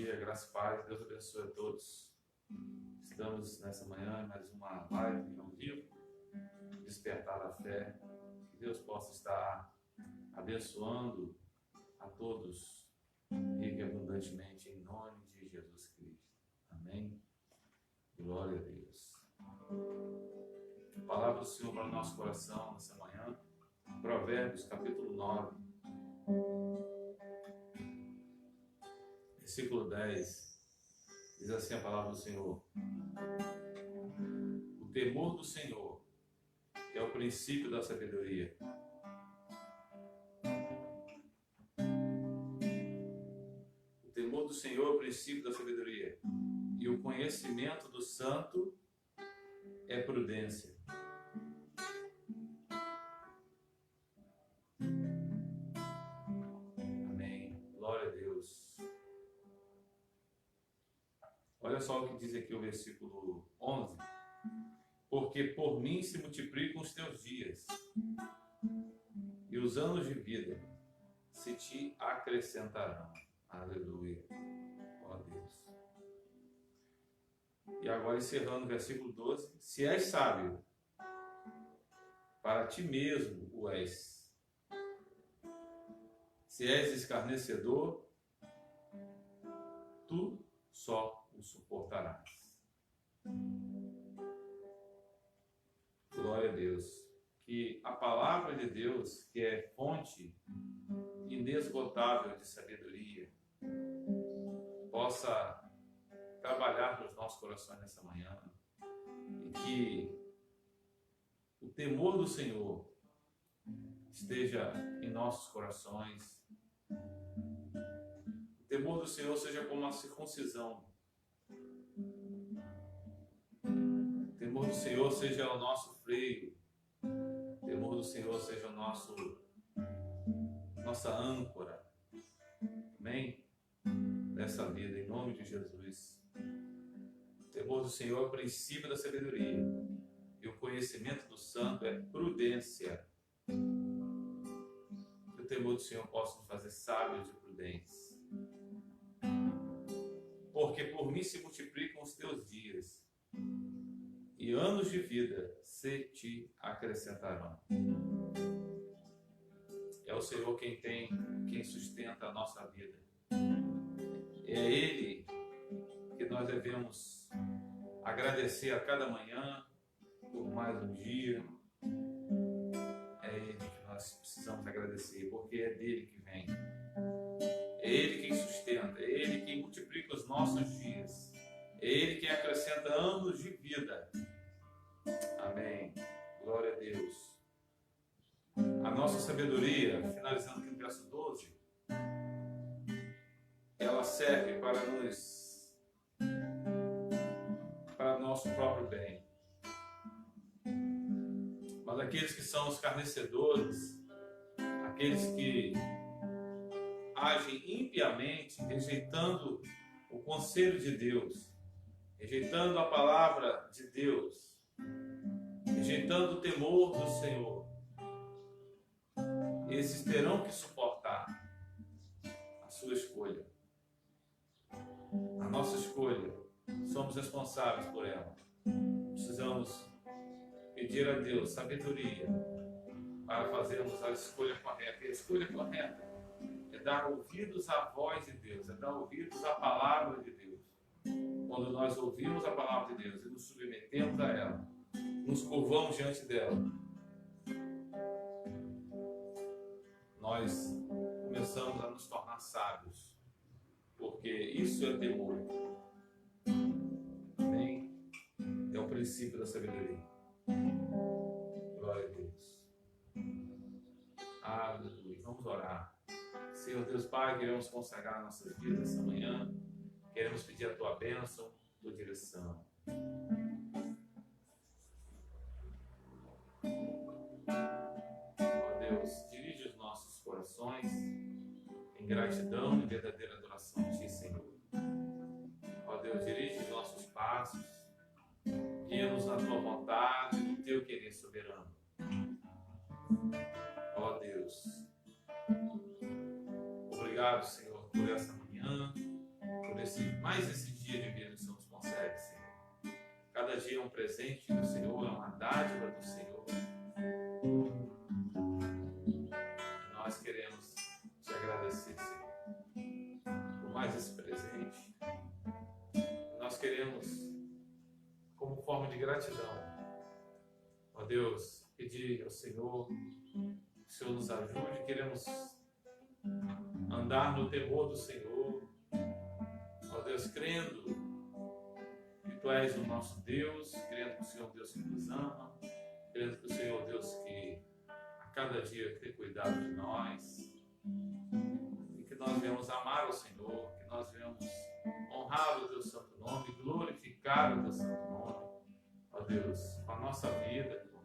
dia, graça e paz, Deus abençoe a todos. Estamos nessa manhã em mais uma live ao vivo, Despertar da Fé. Que Deus possa estar abençoando a todos, rica e abundantemente, em nome de Jesus Cristo. Amém? Glória a Deus. A palavra do Senhor para o nosso coração nessa manhã, Provérbios capítulo 9, versículo 10, diz assim a palavra do Senhor: o temor do Senhor é o princípio da sabedoria. O temor do Senhor é o princípio da sabedoria, e o conhecimento do santo é prudência. Amém. Glória a Deus. Olha só o que diz aqui o versículo 11. Porque por mim se multiplicam os teus dias, e os anos de vida se te acrescentarão. Aleluia. Ó Deus. E agora encerrando o versículo 12. Se és sábio, para ti mesmo o és. Se és escarnecedor, tu só o suportarás. Glória a Deus. Que a palavra de Deus, que é fonte inesgotável de sabedoria, possa trabalhar nos nossos corações nessa manhã, e que o temor do Senhor esteja em nossos corações. O temor do Senhor seja como a circuncisão. O temor do Senhor seja o nosso freio. O temor do Senhor seja o nossa âncora. Amém? Dessa vida, em nome de Jesus. O temor do Senhor é o princípio da sabedoria, e o conhecimento do santo é prudência. Que o temor do Senhor possa nos fazer sábios e prudentes. Porque por mim se multiplicam os teus dias, e anos de vida se te acrescentarão. É o Senhor quem sustenta a nossa vida. É Ele que nós devemos agradecer a cada manhã por mais um dia. É Ele que nós precisamos agradecer, porque é dele que vem. É Ele quem sustenta, é Ele quem multiplica os nossos dias, é Ele quem acrescenta anos de vida. Amém. Glória a Deus. A nossa sabedoria, finalizando aqui no verso 12, ela serve para nosso próprio bem. Mas aqueles que são escarnecedores, aqueles que agem impiamente, rejeitando o conselho de Deus, rejeitando a palavra de Deus, rejeitando o temor do Senhor, esses terão que suportar a sua escolha. A nossa escolha, somos responsáveis por ela. Precisamos pedir a Deus sabedoria para fazermos a escolha correta. E a escolha correta é dar ouvidos à voz de Deus, é dar ouvidos à palavra de Deus. Quando nós ouvimos a palavra de Deus e nos submetemos a ela, nos curvamos diante dela, nós começamos a nos tornar sábios, porque isso é temor. Amém? É o princípio da sabedoria. Glória a Deus. Aleluia. Vamos orar. Senhor Deus Pai, queremos consagrar nossas vidas essa manhã. Queremos pedir a Tua bênção, Tua direção. Ó Deus, dirige os nossos corações em gratidão e verdadeira adoração a Ti, Senhor. Ó Deus, dirige os nossos passos, guia-nos na Tua vontade e no Teu querer soberano. Ó Deus, obrigado, Senhor, por essa manhã, por esse mais esse dia de vida que o Senhor nos concede, Senhor. Cada dia é um presente do Senhor, é uma dádiva do Senhor. Nós queremos te agradecer, Senhor, por mais esse presente. Nós queremos, como forma de gratidão, ó Deus, pedir ao Senhor que o Senhor nos ajude. Queremos andar no temor do Senhor, ó Deus, crendo que Tu és o nosso Deus, crendo que o Senhor é o Deus que nos ama, crendo que o Senhor é o Deus que a cada dia tem cuidado de nós, e que nós venhamos amar o Senhor, que nós venhamos honrar o Teu santo nome, glorificar o Teu santo nome, ó Deus, com a nossa vida, com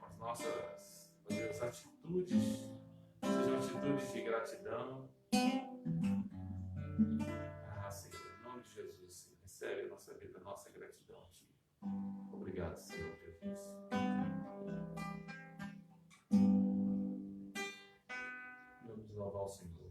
as nossas, ó Deus, atitudes, sejam atitudes de gratidão. Senhor, em nome de Jesus, Senhor, recebe a nossa vida, a nossa gratidão a Ti. Obrigado, Senhor Jesus. Vamos louvar o Senhor.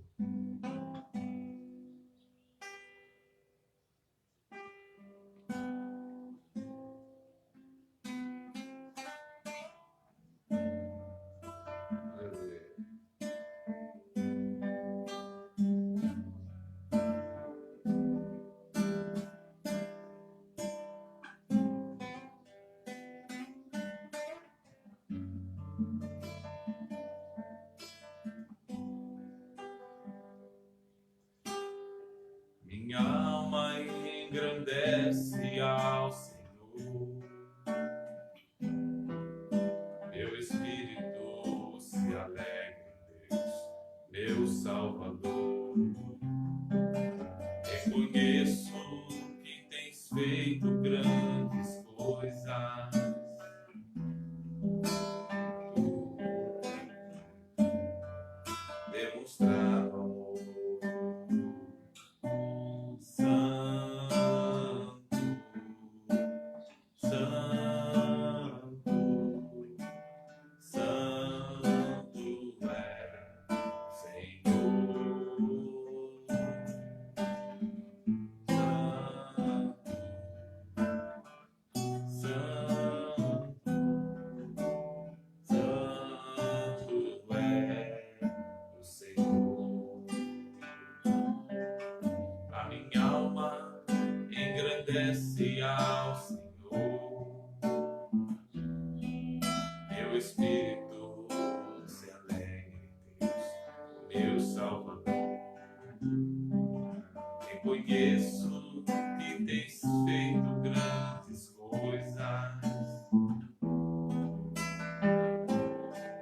Minha alma engrandece ao Senhor, meu espírito se alegra em Deus, meu Salvador. Reconheço que tens feito grandes coisas. Demonstrado amor. Engrandece ao Senhor, meu espírito se alegra em Deus, meu Salvador. Reconheço que tens feito grandes coisas.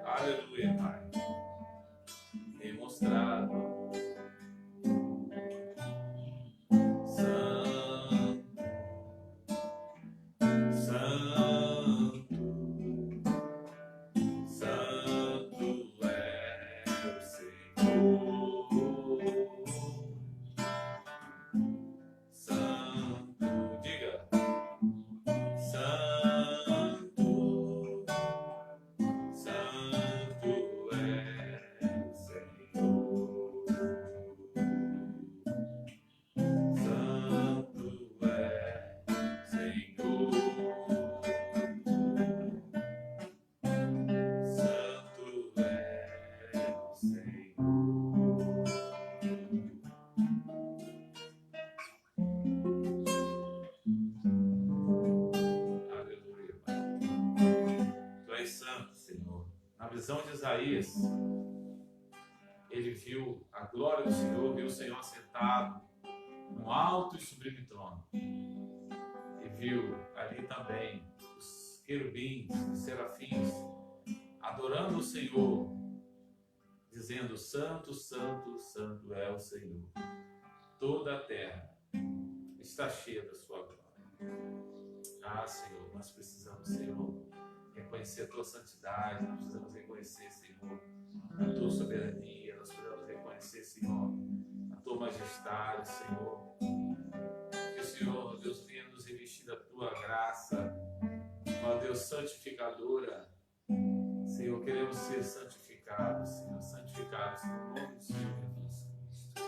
Aleluia, Pai. Demonstrado visão de Isaías, ele viu a glória do Senhor, viu o Senhor sentado num alto e sublime trono, e viu ali também os querubins, os serafins, adorando o Senhor, dizendo: Santo, Santo, Santo é o Senhor, toda a terra está cheia da sua glória. Ah, Senhor, nós precisamos, Senhor, reconhecer a Tua santidade, nós precisamos reconhecer, Senhor, a Tua soberania, nós precisamos reconhecer, Senhor, a Tua majestade, Senhor. Que o Senhor, Deus, venha nos revestir da Tua graça, ó Deus, santificadora. Senhor, queremos ser santificados, Senhor, santificados no nome do Senhor Jesus Cristo.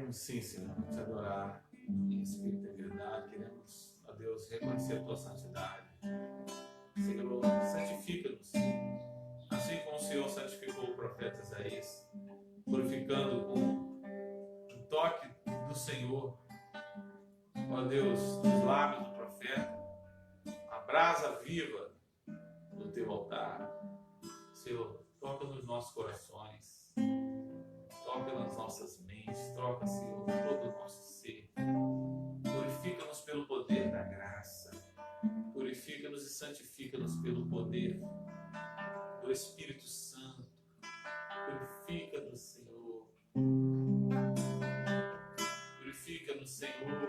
Queremos sim, Senhor, te adorar em espírito e verdade. Queremos, ó Deus, reconhecer a tua santidade. Senhor, santifica-nos, assim como o Senhor santificou o profeta Isaías, purificando com o toque do Senhor, ó Deus, nos lábios do profeta, a brasa viva do teu altar. Senhor, toca nos nossos corações, toca nas nossas mentes, toca, Senhor, todo o nosso ser. Purifica-nos pelo poder da graça, purifica-nos e santifica-nos pelo poder do Espírito Santo. Purifica-nos, Senhor. Purifica-nos, Senhor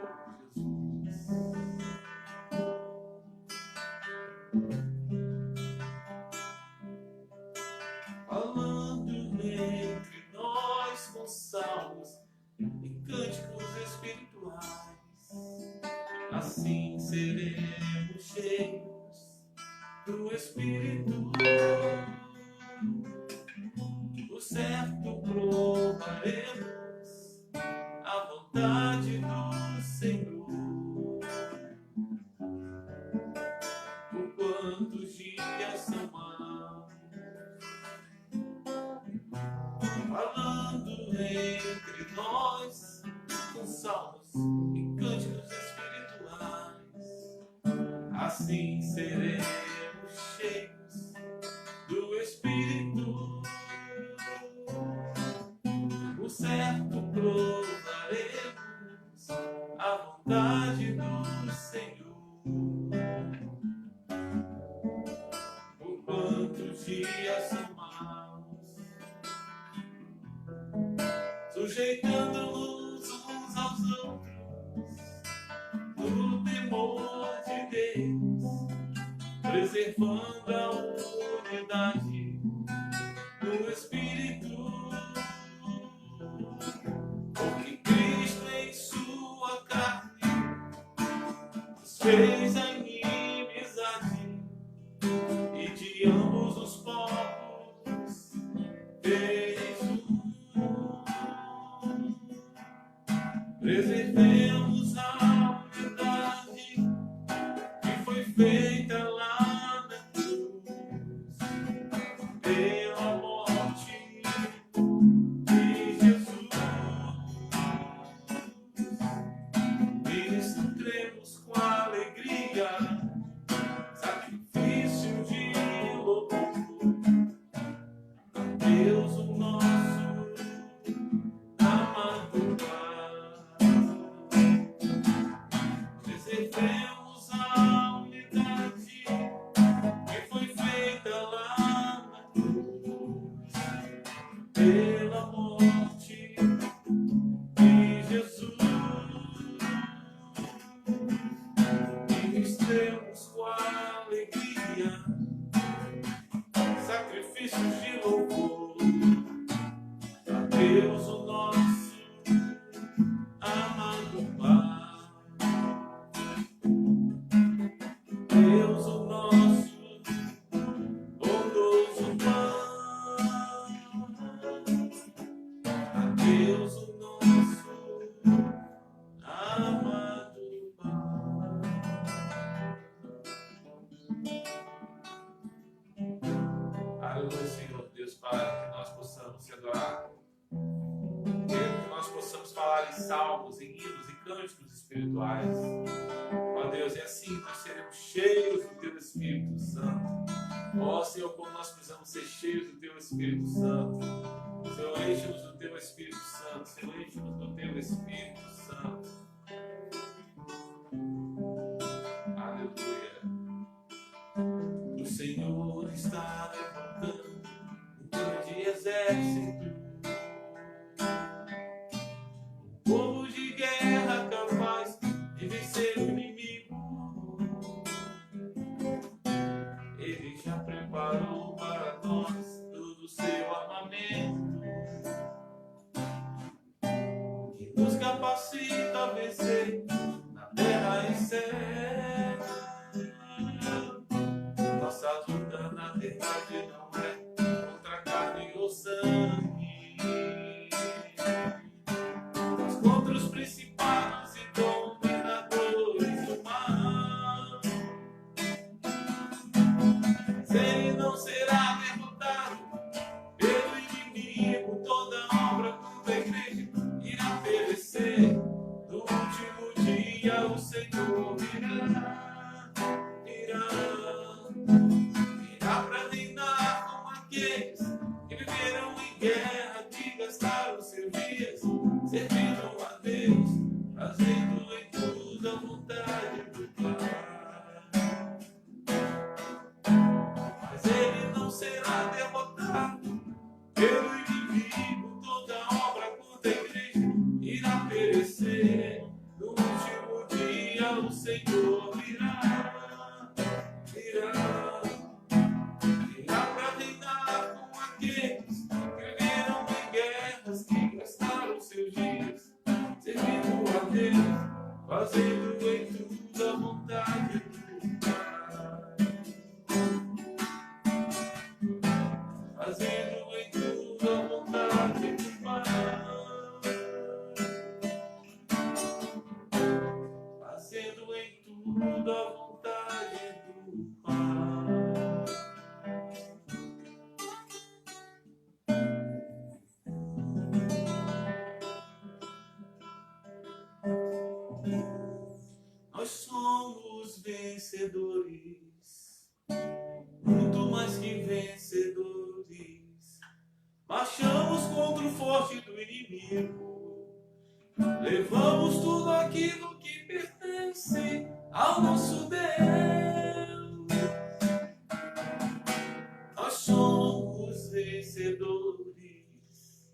Jesus. Falando entre nós com salmos e cânticos espirituais, assim seremos cheios do Espírito. O certo provaremos a vontade do Senhor. Por quantos dias são maus, falando entre nós com salmos e cânticos espirituais, assim seremos cheios do Espírito. O certo provaremos a vontade do Senhor. Por quantos dias são maus, sujeitando-nos uns aos outros no temor de Deus, preservando a unidade do Espírito. Porque Cristo em sua carne fez a inimizade, e de ambos os povos fez um. Preservemos a unidade que foi feita lá na cruz, pela morte de Jesus. Ministremos com alegria sacrifício de louvor a Deus, o nosso amado Pai. Preservemos a unidade que foi feita lá na cruz, pela morte de Jesus. Ministremos com alegria sacrifícios de louvor a Deus, o nosso amado Pai. Deus, o nosso bondoso Pai. A Deus, o nosso amado Pai. Aleluia, Senhor Deus, para que nós possamos te adorar. Queremos que nós possamos falar em salmos, em hinos e cânticos espirituais. Ó Deus, e assim nós seremos cheios do Teu Espírito Santo. Ó Senhor, como nós precisamos ser cheios do Teu Espírito Santo. Senhor, enche-nos do Teu Espírito Santo. Senhor, enche-nos do Teu Espírito Santo. Aleluia. O Senhor está levantando um grande exército, um povo de guerra capaz de vencer o inimigo. Ele já preparou para nós todo o seu armamento, que nos capacita a vontade do Pai. Nós somos vencedores, muito mais que vencedores. Marchamos contra o forte do inimigo, levamos tudo aquilo que pertence ao nosso Deus. Nós somos vencedores,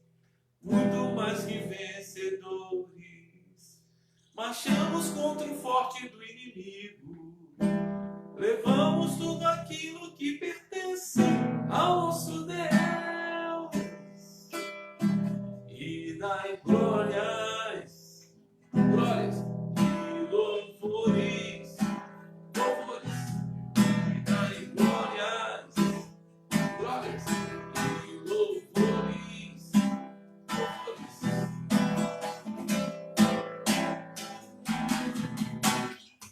muito mais que vencedores. Marchamos contra o forte do inimigo, levamos tudo aquilo que pertence ao nosso Deus. E dai glórias, glórias e louvores, louvores. E dai glórias, glórias e louvores, louvores.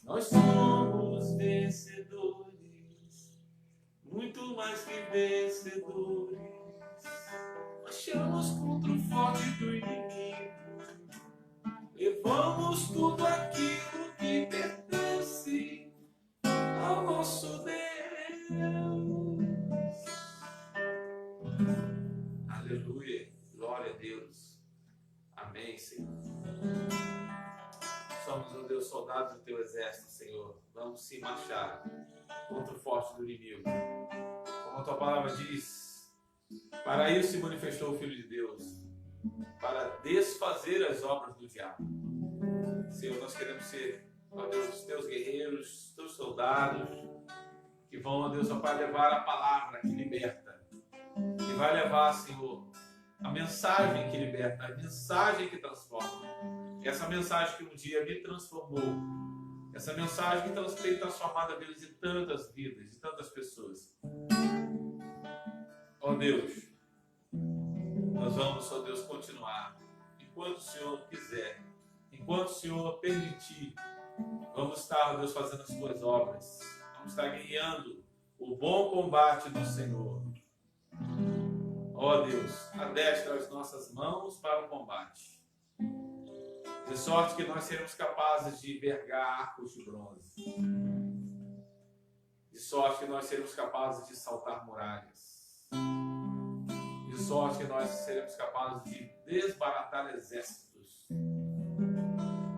Nós somos vencedores, muito mais que vencedores. Marchamos contra o forte do inimigo, levamos tudo aquilo que pertence ao nosso Deus. Aleluia, glória a Deus. Amém, Senhor. Somos, ó Deus, soldados do teu exército, Senhor. Vamos sim marchar contra o forte do inimigo. Como a tua palavra diz, para isso se manifestou o Filho de Deus, para desfazer as obras do diabo. Senhor, nós queremos ser, ó Deus, os teus guerreiros, os teus soldados, que vão, ó Deus, ó Pai, levar a palavra que liberta, que vai levar, Senhor, a mensagem que liberta, a mensagem que transforma. Essa mensagem que um dia me transformou, essa mensagem que tem transformado a vida de tantas vidas, de tantas pessoas. Ó Deus, nós vamos, ó Deus, continuar. Enquanto o Senhor quiser, enquanto o Senhor permitir, vamos estar, ó Deus, fazendo as tuas obras. Vamos estar guiando o bom combate do Senhor. Ó Deus, adestra as nossas mãos para o combate, de sorte que nós seremos capazes de envergar arcos de bronze, de sorte que nós seremos capazes de saltar muralhas, de sorte que nós seremos capazes de desbaratar exércitos.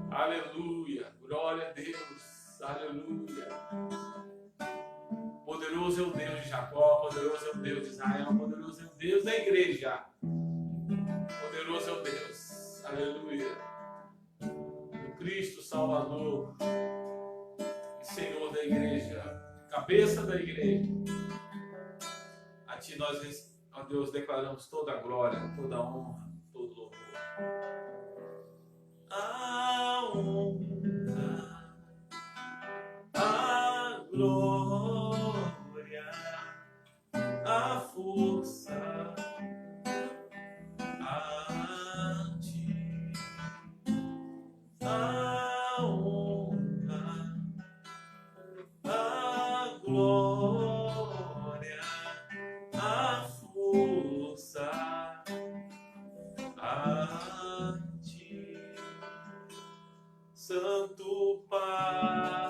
Aleluia, glória a Deus, aleluia. Poderoso é o Deus de Jacó, poderoso é o Deus de Israel, poderoso é o Deus da igreja. Poderoso é o Deus, aleluia. O Cristo Salvador e Senhor da igreja, cabeça da igreja. A Ti nós, ó Deus, declaramos toda a glória, toda a honra, todo louvor. A honra, a glória, a força a Ti. A honra, a glória, a força a Ti. Santo Pai,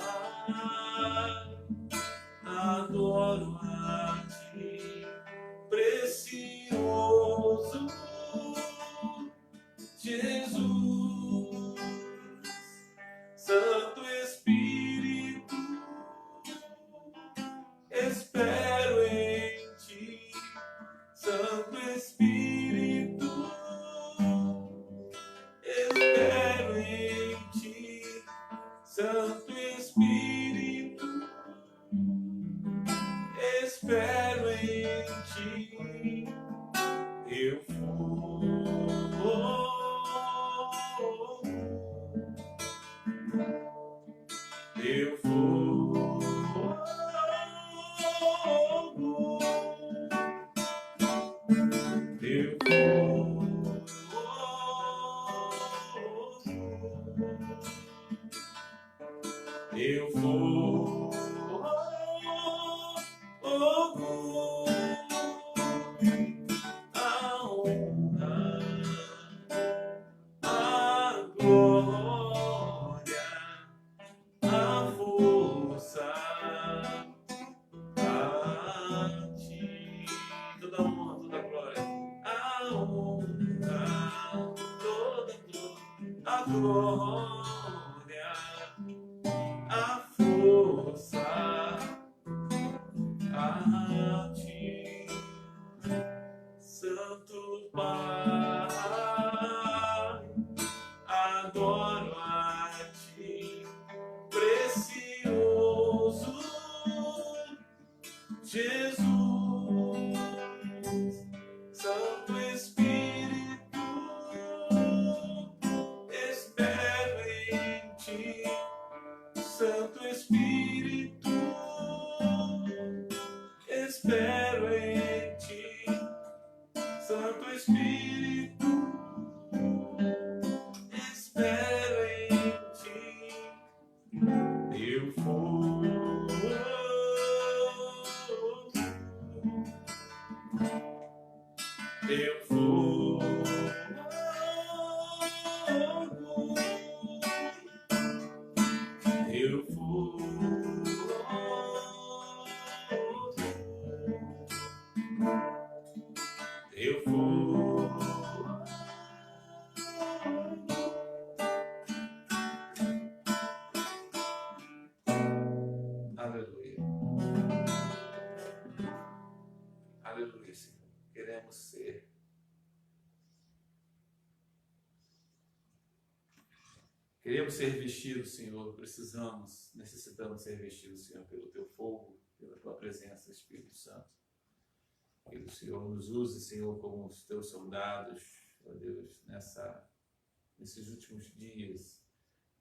adoro a Ti, precioso Jesus. Santo Espírito, espero em Ti. Santo Espírito, espero em Ti. Santo Espírito, espero em Ti. Eu vou, eu vou, eu vou, eu vou. Aleluia. Aleluia, Senhor. Queremos ser. Queremos ser vestidos, Senhor. Necessitamos ser vestidos, Senhor, pelo Teu fogo, pela Tua presença, Espírito Santo. Que o Senhor nos use, Senhor, como os Teus soldados, ó Deus, nesses últimos dias,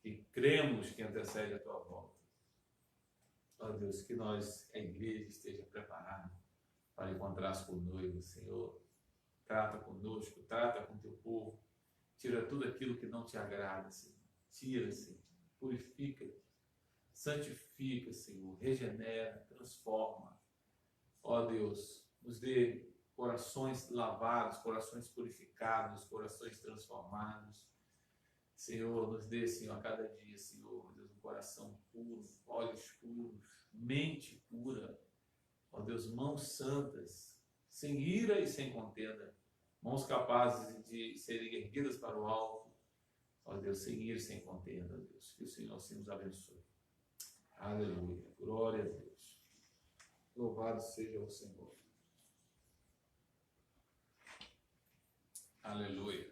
que cremos que antecede a Tua volta. Ó Deus, que nós, a igreja, esteja preparada para encontrar-se com o noivo, Senhor. Trata conosco, trata com o Teu povo. Tira tudo aquilo que não Te agrada, Senhor. Tira, Senhor. Purifica, santifica, Senhor. Regenera, transforma. Ó Deus, nos dê corações lavados, corações purificados, corações transformados. Senhor, nos dê, Senhor, a cada dia, Senhor, Deus, um coração puro, olhos puros, mente pura. Ó Deus, mãos santas, sem ira e sem contenda. Mãos capazes de serem erguidas para o alto. Ó Deus, sem ira e sem contenda, Deus. Que o Senhor assim nos abençoe. Aleluia. Glória a Deus. Louvado seja o Senhor. Aleluia.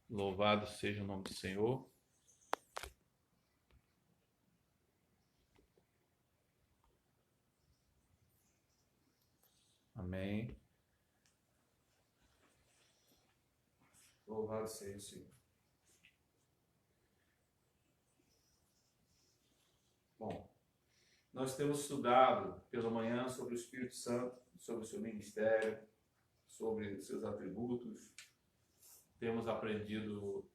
Louvado seja o nome do Senhor. Amém. Louvado seja o Senhor. Bom, nós temos estudado pela manhã sobre o Espírito Santo, sobre o seu ministério, sobre os seus atributos. Temos aprendido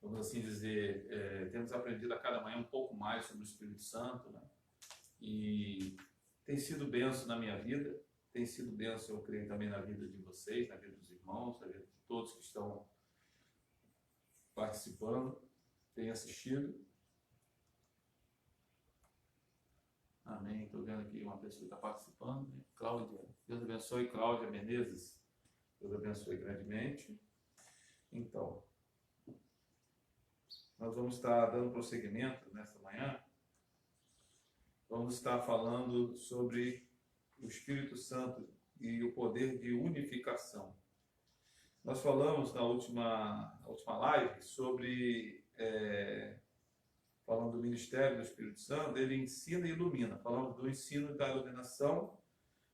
vamos assim dizer, temos aprendido a cada manhã um pouco mais sobre o Espírito Santo, né? E tem sido bênção na minha vida, tem sido bênção, eu creio, também na vida de vocês, na vida dos irmãos, na vida de todos que estão participando, têm assistido. Amém. Estou vendo aqui uma pessoa que está participando, né? Cláudia. Deus abençoe, Cláudia Menezes. Deus abençoe grandemente. Então, nós vamos estar dando prosseguimento nesta manhã. Vamos estar falando sobre o Espírito Santo e o poder de unificação. Nós falamos na última live sobre, falando do ministério do Espírito Santo, ele ensina e ilumina. Falamos do ensino e da iluminação,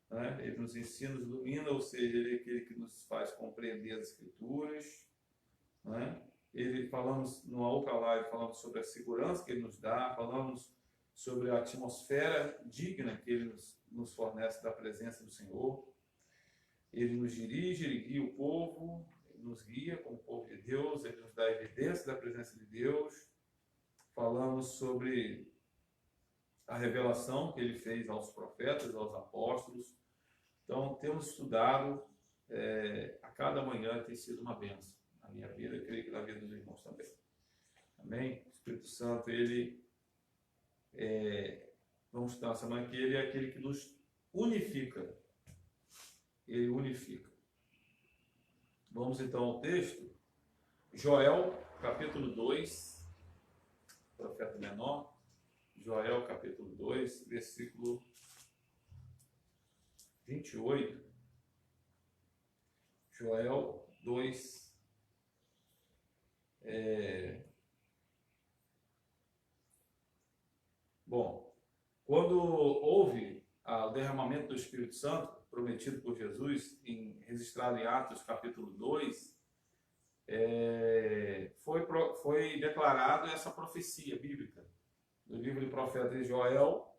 né? Ele nos ensina e ilumina, ou seja, ele é aquele que nos faz compreender as Escrituras, né? Falamos numa outra live, falamos sobre a segurança que ele nos dá, falamos sobre a atmosfera digna que ele nos fornece da presença do Senhor. Ele nos dirige, ele guia o povo, ele nos guia como povo de Deus, ele nos dá evidência da presença de Deus. Falamos sobre a revelação que ele fez aos profetas, aos apóstolos. Então, temos estudado a cada manhã, tem sido uma bênção na minha vida, eu creio que na vida dos irmãos também. Amém? O Espírito Santo, ele vamos estudar essa manhã que ele é aquele que nos unifica. Ele unifica. Vamos então ao texto. Joel, capítulo 2, profeta menor. Joel, capítulo 2, versículo 28. Joel 2, Bom, quando houve o derramamento do Espírito Santo, prometido por Jesus, registrado em Atos capítulo 2, foi declarado essa profecia bíblica do livro do profeta Joel,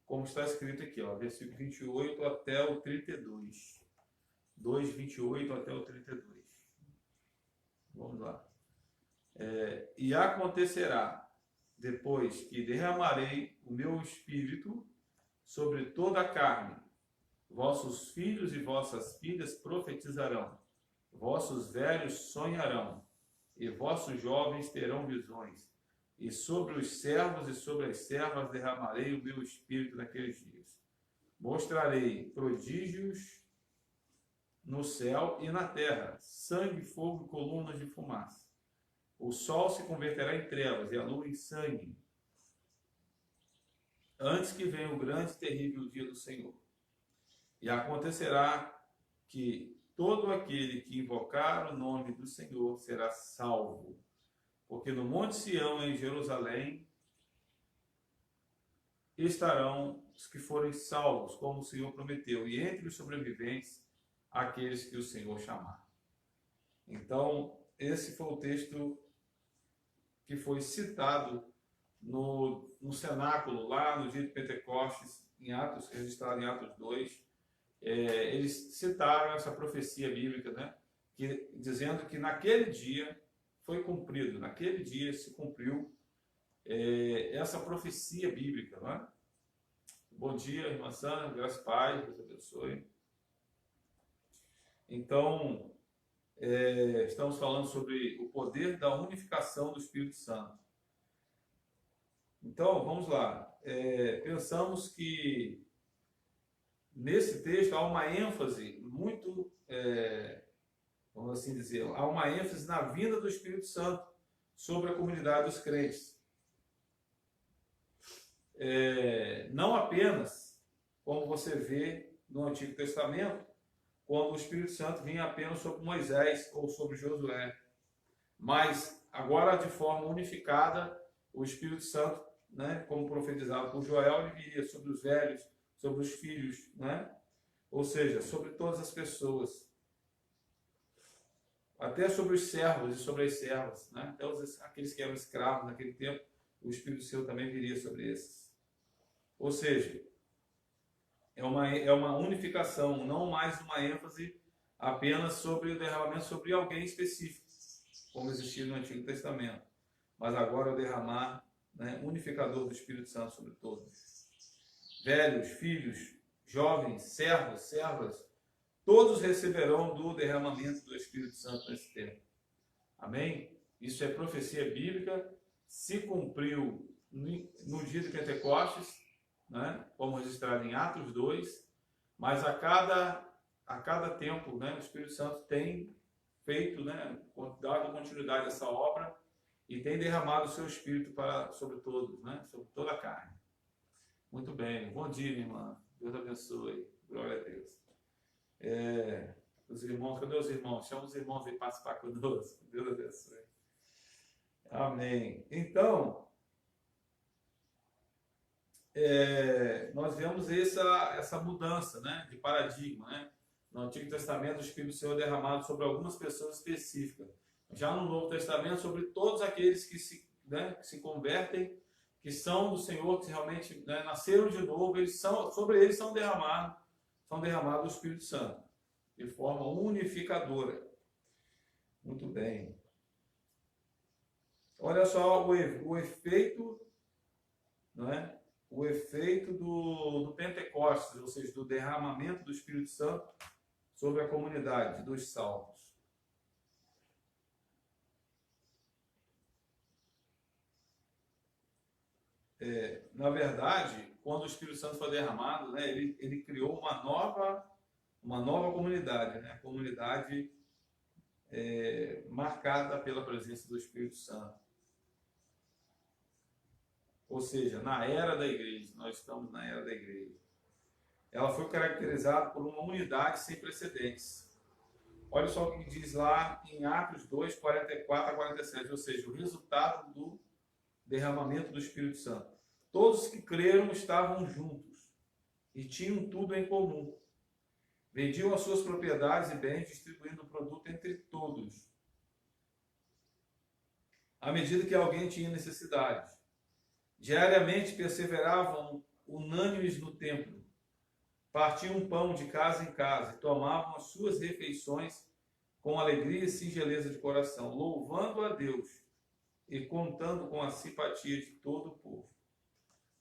como está escrito aqui, ó, versículo 28 até o 32. 2:28 até o 32. Vamos lá. E acontecerá, depois que derramarei o meu espírito sobre toda a carne, vossos filhos e vossas filhas profetizarão, vossos velhos sonharão, e vossos jovens terão visões, e sobre os servos e sobre as servas derramarei o meu espírito naqueles dias. Mostrarei prodígios no céu e na terra, sangue, fogo e colunas de fumaça. O sol se converterá em trevas e a lua em sangue, antes que venha o grande e terrível dia do Senhor. E acontecerá que todo aquele que invocar o nome do Senhor será salvo. Porque no Monte Sião, em Jerusalém, estarão os que forem salvos, como o Senhor prometeu, e entre os sobreviventes, aqueles que o Senhor chamar. Então, esse foi o texto que foi citado no cenáculo, lá no dia de Pentecostes, em Atos, registrado em Atos 2. Eles citaram essa profecia bíblica, né? Dizendo que naquele dia foi cumprido, naquele dia se cumpriu essa profecia bíblica, não é? Bom dia, irmã Sandra, graças a Pai, Deus abençoe. Então, estamos falando sobre o poder da unificação do Espírito Santo. Então, vamos lá. Pensamos que nesse texto há uma ênfase muito, vamos assim dizer, há uma ênfase na vinda do Espírito Santo sobre a comunidade dos crentes. Não apenas, como você vê no Antigo Testamento, quando o Espírito Santo vinha apenas sobre Moisés ou sobre Josué, mas agora de forma unificada, o Espírito Santo, né, como profetizado por Joel, ele viria sobre os velhos, sobre os filhos, né? Ou seja, sobre todas as pessoas, até sobre os servos e sobre as servas, né? Até aqueles que eram escravos naquele tempo, o Espírito Santo também viria sobre esses. Ou seja, é uma unificação, não mais uma ênfase apenas sobre o derramamento sobre alguém específico, como existia no Antigo Testamento, mas agora o derramar, né, unificador do Espírito Santo sobre todos. Velhos, filhos, jovens, servos, servas, todos receberão do derramamento do Espírito Santo nesse tempo. Amém? Isso é profecia bíblica, se cumpriu no dia de Pentecostes, né, como registrado em Atos 2, mas a cada tempo, né, o Espírito Santo tem feito, né, dado continuidade a essa obra e tem derramado o seu Espírito sobre todos, né, sobre toda a carne. Muito bem, bom dia, minha irmã, Deus abençoe, glória a Deus. Os irmãos, cadê os irmãos? Chama os irmãos a participar conosco, Deus abençoe. Amém. Então, nós vemos essa mudança, né, de paradigma, né? No Antigo Testamento, o Espírito do Senhor é derramado sobre algumas pessoas específicas. Já no Novo Testamento, sobre todos aqueles que se convertem, que são do Senhor, que realmente, né, nasceram de novo, sobre eles são derramados o Espírito Santo, de forma unificadora. Muito bem. Olha só o efeito, não é? O efeito do Pentecostes, ou seja, do derramamento do Espírito Santo sobre a comunidade dos salvos. Na verdade, quando o Espírito Santo foi derramado, né, ele criou uma nova comunidade, né? Comunidade marcada pela presença do Espírito Santo. Ou seja, na era da igreja, nós estamos na era da igreja. Ela foi caracterizada por uma unidade sem precedentes. Olha só o que diz lá em Atos 2, 44 a 47, ou seja, o resultado do derramamento do Espírito Santo. Todos que creram estavam juntos e tinham tudo em comum. Vendiam as suas propriedades e bens, distribuindo o produto entre todos, à medida que alguém tinha necessidade. Diariamente perseveravam unânimes no templo, partiam pão de casa em casa e tomavam as suas refeições com alegria e singeleza de coração, louvando a Deus e contando com a simpatia de todo o povo.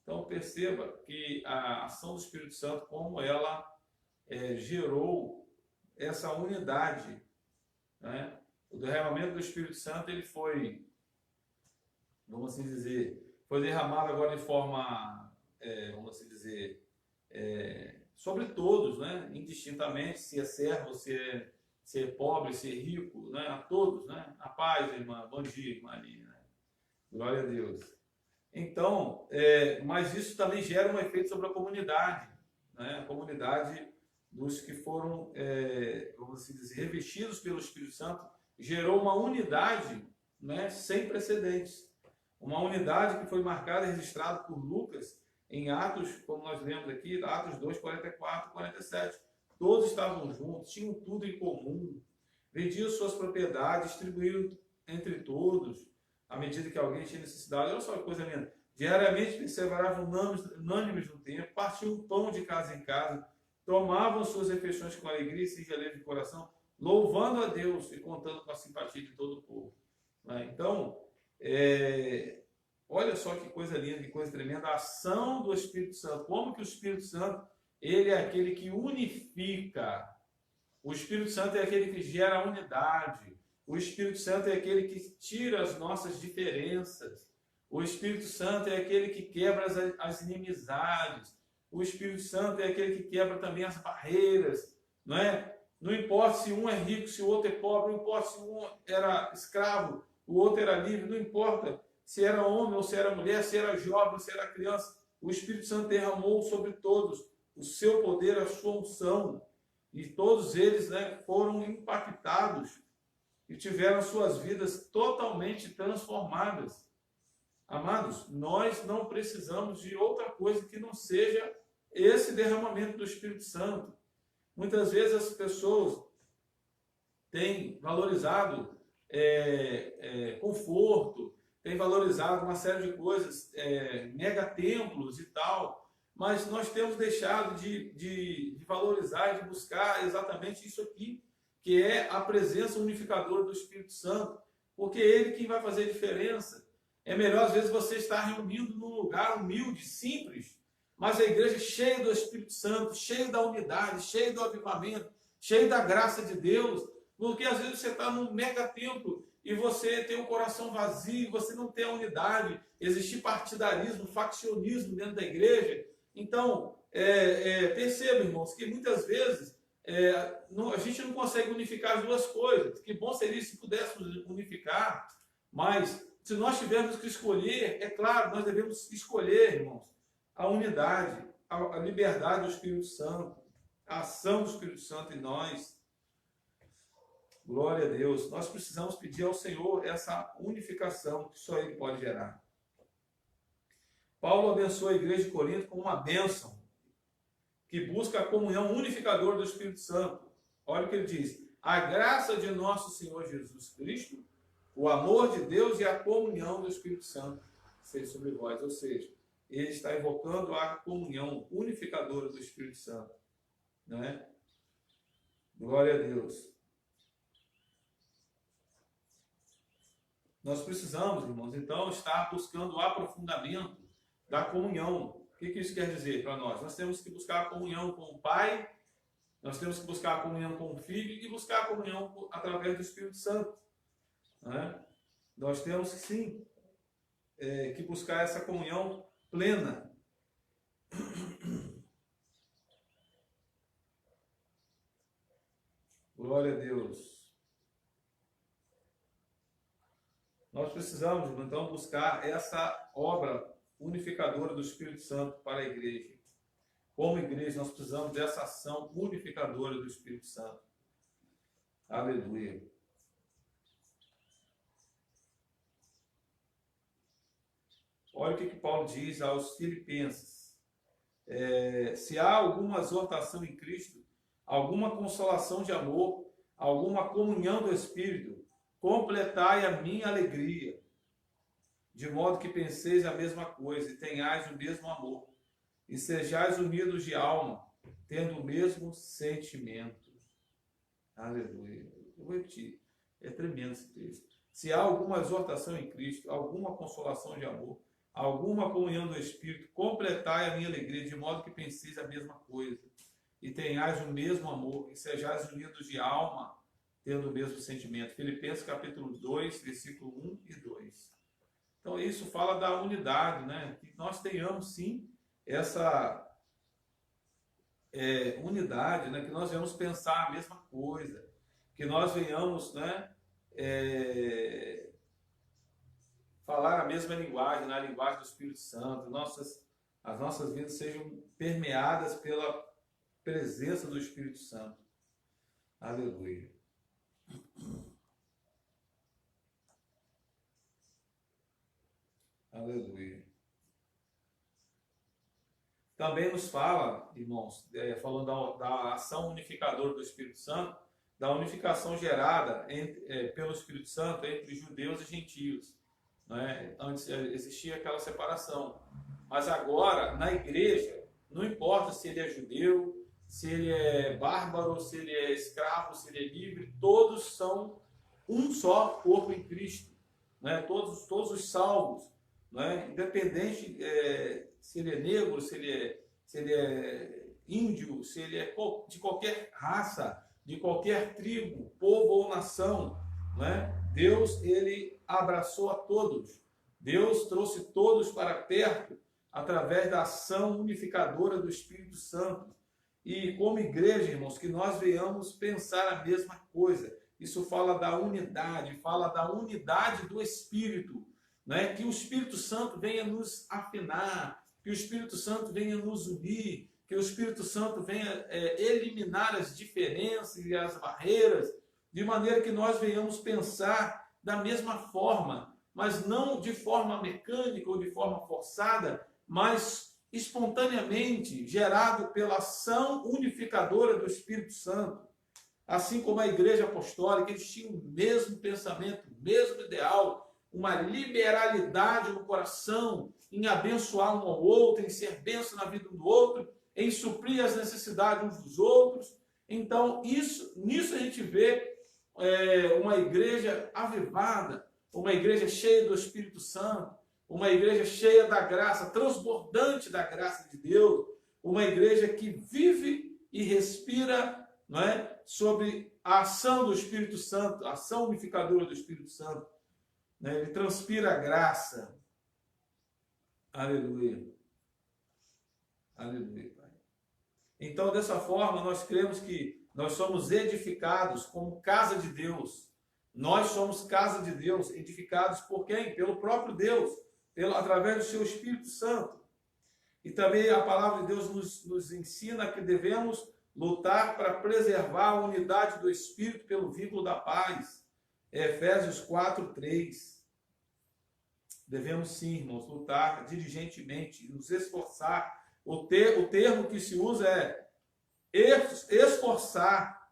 Então perceba que a ação do Espírito Santo, como ela gerou essa unidade, né? O derramamento do Espírito Santo, ele foi, vamos assim dizer, foi derramado agora de forma, vamos assim dizer, sobre todos, né? Indistintamente, se é servo, se é pobre, se é rico, né? A todos, né? A paz, irmã, bom dia, irmã Aline, né? Glória a Deus. Então, mas isso também gera um efeito sobre a comunidade, né? A comunidade dos que foram, vamos dizer, revestidos pelo Espírito Santo, gerou uma unidade, né? Sem precedentes. Uma unidade que foi marcada e registrada por Lucas em Atos, como nós lemos aqui, Atos 2, 44, 47. Todos estavam juntos, tinham tudo em comum, vendiam suas propriedades, distribuíram entre todos, à medida que alguém tinha necessidade. Olha só que coisa linda. Diariamente perseveravam unânimes no tempo, partiam o pão de casa em casa, tomavam suas refeições com alegria e singeleza de coração, louvando a Deus e contando com a simpatia de todo o povo. Então, olha só que coisa linda, que coisa tremenda, a ação do Espírito Santo. Como que o Espírito Santo, ele é aquele que unifica. O Espírito Santo é aquele que gera unidade. O Espírito Santo é aquele que tira as nossas diferenças. O Espírito Santo é aquele que quebra as inimizades. O Espírito Santo é aquele que quebra também as barreiras, não é? Não importa se um é rico, se o outro é pobre, não importa se um era escravo, o outro era livre, não importa se era homem ou se era mulher, se era jovem ou se era criança. O Espírito Santo derramou sobre todos o seu poder, a sua unção, e todos eles, né, foram impactados e tiveram suas vidas totalmente transformadas. Amados, nós não precisamos de outra coisa que não seja esse derramamento do Espírito Santo. Muitas vezes as pessoas têm valorizado conforto, têm valorizado uma série de coisas, megatemplos e tal, mas nós temos deixado de valorizar e de buscar exatamente isso aqui, que é a presença unificadora do Espírito Santo, porque é Ele quem vai fazer a diferença. É melhor, às vezes, você estar reunido num lugar humilde, simples, mas a igreja cheia do Espírito Santo, cheia da unidade, cheia do avivamento, cheia da graça de Deus, porque às vezes você está num mega templo e você tem o coração vazio, você não tem a unidade, existe partidarismo, faccionismo dentro da igreja. Então, perceba, irmãos, que muitas vezes a gente não consegue unificar as duas coisas. Que bom seria se pudéssemos unificar, mas se nós tivermos que escolher, é claro, nós devemos escolher, irmãos, a unidade, a liberdade do Espírito Santo, a ação do Espírito Santo em nós. Glória a Deus. Nós precisamos pedir ao Senhor essa unificação que só Ele pode gerar. Paulo abençoa a igreja de Corinto com uma bênção que busca a comunhão unificadora do Espírito Santo. Olha o que ele diz: a graça de nosso Senhor Jesus Cristo, o amor de Deus e a comunhão do Espírito Santo seja sobre vós. Ou seja, ele está invocando a comunhão unificadora do Espírito Santo. Não é? Glória a Deus. Nós precisamos, irmãos, então, estar buscando o aprofundamento da comunhão. O que isso quer dizer para nós? Nós temos que buscar a comunhão com o Pai, nós temos que buscar a comunhão com o Filho e buscar a comunhão através do Espírito Santo. Né? Nós temos, sim, que buscar essa comunhão plena. Glória a Deus. Nós precisamos, então, buscar essa obra unificadora do Espírito Santo para a igreja. Como igreja, nós precisamos dessa ação unificadora do Espírito Santo. Aleluia. Olha o que Paulo diz aos Filipenses. Se há alguma exortação em Cristo, alguma consolação de amor, alguma comunhão do Espírito, completai a minha alegria, de modo que penseis a mesma coisa e tenhais o mesmo amor, e sejais unidos de alma, tendo o mesmo sentimento. Aleluia. Eu vou repetir. É tremendo esse texto. Se há alguma exortação em Cristo, alguma consolação de amor, alguma comunhão do Espírito, completai a minha alegria, de modo que penseis a mesma coisa, e tenhais o mesmo amor, e sejais unidos de alma, tendo o mesmo sentimento. Filipenses capítulo 2, versículo 1 e 2. Então isso fala da unidade, né? Que nós tenhamos sim essa unidade, né? Que nós venhamos pensar a mesma coisa, que nós venhamos, né, falar a mesma linguagem, na linguagem do Espírito Santo, as nossas vidas sejam permeadas pela presença do Espírito Santo. Aleluia. Aleluia. Também nos fala, irmãos, falando da ação unificadora do Espírito Santo, da unificação gerada pelo Espírito Santo entre judeus e gentios. Né? Antes existia aquela separação. Mas agora, na igreja, não importa se ele é judeu, se ele é bárbaro, se ele é escravo, se ele é livre, todos são um só corpo em Cristo. Né? Todos os salvos. Né? Independente se ele é negro, se ele é índio, se ele é de qualquer raça, de qualquer tribo, povo ou nação, né? Deus, ele abraçou a todos. Deus trouxe todos para perto através da ação unificadora do Espírito Santo. E como igreja, irmãos, que nós venhamos pensar a mesma coisa. Isso fala da unidade do Espírito. Né? Que o Espírito Santo venha nos afinar, que o Espírito Santo venha nos unir, que o Espírito Santo venha eliminar as diferenças e as barreiras, de maneira que nós venhamos pensar da mesma forma, mas não de forma mecânica ou de forma forçada, mas espontaneamente, gerado pela ação unificadora do Espírito Santo. Assim como a igreja apostólica, eles tinham o mesmo pensamento, o mesmo ideal, uma liberalidade no coração, em abençoar um ao outro, em ser bênção na vida um do outro, em suprir as necessidades uns dos outros. Então, nisso a gente vê uma igreja avivada, uma igreja cheia do Espírito Santo, uma igreja cheia da graça, transbordante da graça de Deus, uma igreja que vive e respira, não é, sobre a ação do Espírito Santo, a ação unificadora do Espírito Santo. Ele transpira a graça. Aleluia. Aleluia, Pai. Então, dessa forma, nós cremos que nós somos edificados como casa de Deus. Nós somos casa de Deus, edificados por quem? Pelo próprio Deus, através do seu Espírito Santo. E também a palavra de Deus nos ensina que devemos lutar para preservar a unidade do Espírito pelo vínculo da paz. Efésios 4:3. Devemos sim, irmãos, lutar diligentemente, nos esforçar. O termo que se usa é esforçar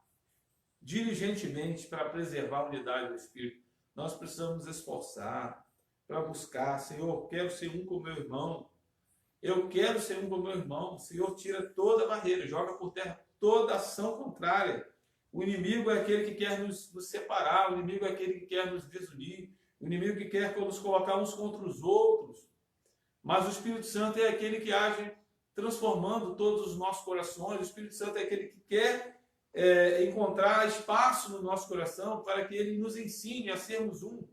diligentemente para preservar a unidade do Espírito. Nós precisamos nos esforçar para buscar. Senhor, quero ser um com o meu irmão. Eu quero ser um com o meu irmão. Senhor, tira toda a barreira, joga por terra toda ação contrária. O inimigo é aquele que quer nos separar, o inimigo é aquele que quer nos desunir, o inimigo que quer nos colocar uns contra os outros. Mas o Espírito Santo é aquele que age transformando todos os nossos corações. O Espírito Santo é aquele que quer encontrar espaço no nosso coração para que ele nos ensine a sermos um.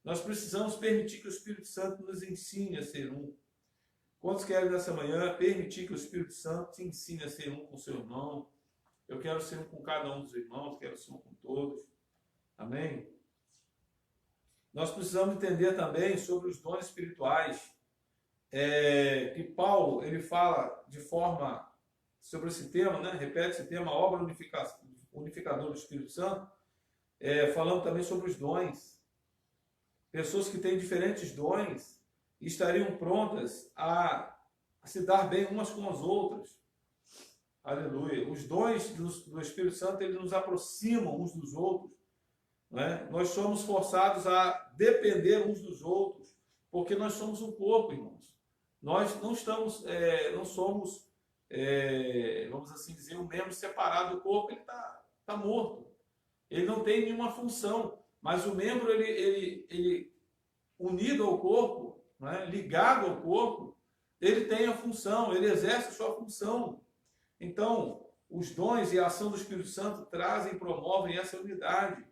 Nós precisamos permitir que o Espírito Santo nos ensine a ser um. Quantos querem nessa manhã permitir que o Espírito Santo te ensine a ser um com o seu irmão? Eu quero ser um com cada um dos irmãos, quero ser um com todos. Amém? Nós precisamos entender também sobre os dons espirituais. Que Paulo, ele fala de forma sobre esse tema, né? Repete esse tema, a obra unificadora do Espírito Santo, falando também sobre os dons. Pessoas que têm diferentes dons estariam prontas a se dar bem umas com as outras. Aleluia. Os dons do Espírito Santo, eles nos aproximam uns dos outros. Né? Nós somos forçados a depender uns dos outros, porque nós somos um corpo, irmãos. Nós não somos, vamos assim dizer, um membro separado do corpo. Ele está morto. Ele não tem nenhuma função. Mas o membro, ele unido ao corpo, né, ligado ao corpo, ele tem a função, ele exerce a sua função. Então, os dons e a ação do Espírito Santo trazem e promovem essa unidade.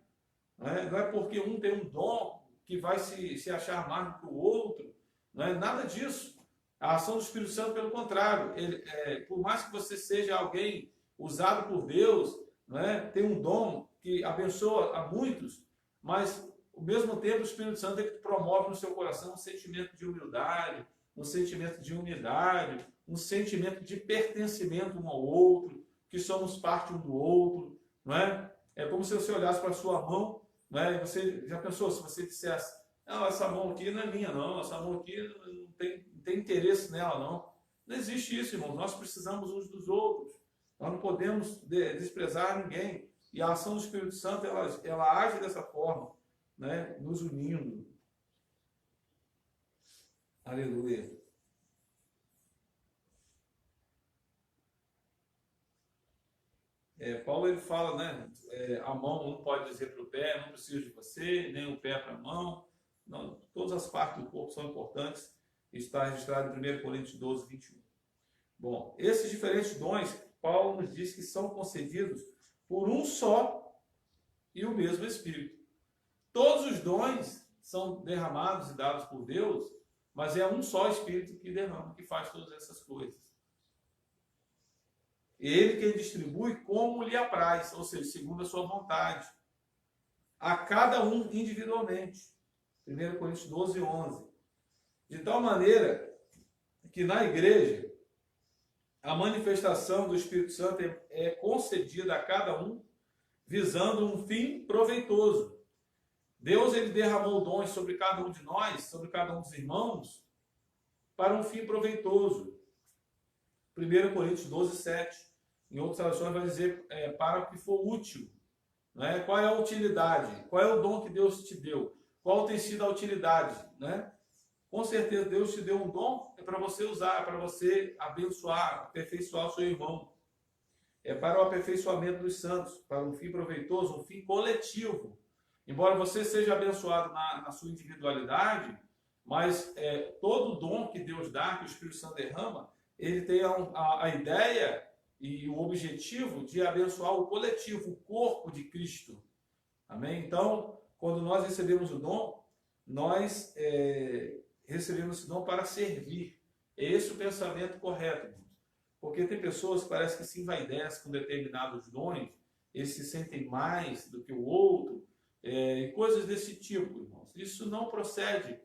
Não é porque um tem um dom que vai se achar mais do que o outro. Não é nada disso. A ação do Espírito Santo, pelo contrário, por mais que você seja alguém usado por Deus, né, tem um dom que abençoa a muitos, mas ao mesmo tempo o Espírito Santo é que promove no seu coração um sentimento de humildade, um sentimento de unidade, um sentimento de pertencimento um ao outro, que somos parte um do outro, não é? É como se você olhasse para a sua mão, não é? Você já pensou, se você dissesse, não, essa mão aqui não é minha, não, essa mão aqui não tem interesse nela, não. Não existe isso, irmãos, nós precisamos uns dos outros, nós não podemos desprezar ninguém, e a ação do Espírito Santo, ela age dessa forma, né? Nos unindo. Aleluia. Paulo ele fala, né? A mão não pode dizer para o pé, não preciso de você, nem o pé para a mão. Não, todas as partes do corpo são importantes. Está registrado em 1 Coríntios 12, 21. Bom, esses diferentes dons, Paulo nos diz que são concedidos por um só e o mesmo Espírito. Todos os dons são derramados e dados por Deus, mas é um só Espírito que derrama, que faz todas essas coisas. Ele quem distribui como lhe apraz, ou seja, segundo a sua vontade, a cada um individualmente. 1 Coríntios 12, 11. De tal maneira que na igreja a manifestação do Espírito Santo é concedida a cada um visando um fim proveitoso. Deus ele derramou dons sobre cada um de nós, sobre cada um dos irmãos, para um fim proveitoso. 1 Coríntios 12, 7. Em outras traduções vai dizer para o que for útil. Né? Qual é a utilidade? Qual é o dom que Deus te deu? Qual tem sido a utilidade? Né? Com certeza Deus te deu um dom, é para você usar, é para você abençoar, aperfeiçoar o seu irmão. É para o aperfeiçoamento dos santos, para um fim proveitoso, um fim coletivo. Embora você seja abençoado na sua individualidade, mas todo dom que Deus dá, que o Espírito Santo derrama, ele tem a ideia e o objetivo de abençoar o coletivo, o corpo de Cristo. Amém? Então, quando nós recebemos o dom, nós recebemos esse dom para servir. É esse o pensamento correto, irmãos. Porque tem pessoas que parece que se envaidecem com determinados dons, eles se sentem mais do que o outro, e coisas desse tipo, irmãos. Isso não procede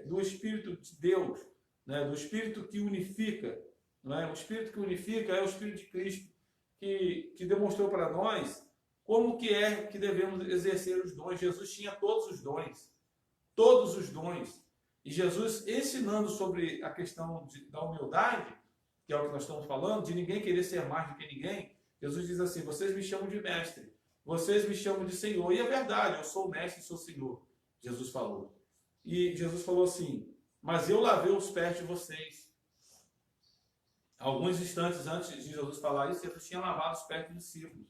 do Espírito de Deus, né? Do Espírito que unifica. Não é? O Espírito que unifica é o Espírito de Cristo, que demonstrou para nós como que é que devemos exercer os dons. Jesus tinha todos os dons. Todos os dons. E Jesus ensinando sobre a questão da humildade, que é o que nós estamos falando, de ninguém querer ser mais do que ninguém, Jesus diz assim, vocês me chamam de mestre, vocês me chamam de Senhor. E é verdade, eu sou mestre e sou Senhor, Jesus falou. E Jesus falou assim, mas eu lavei os pés de vocês. Alguns instantes antes de Jesus falar isso, Jesus tinha lavado os pés dos discípulos.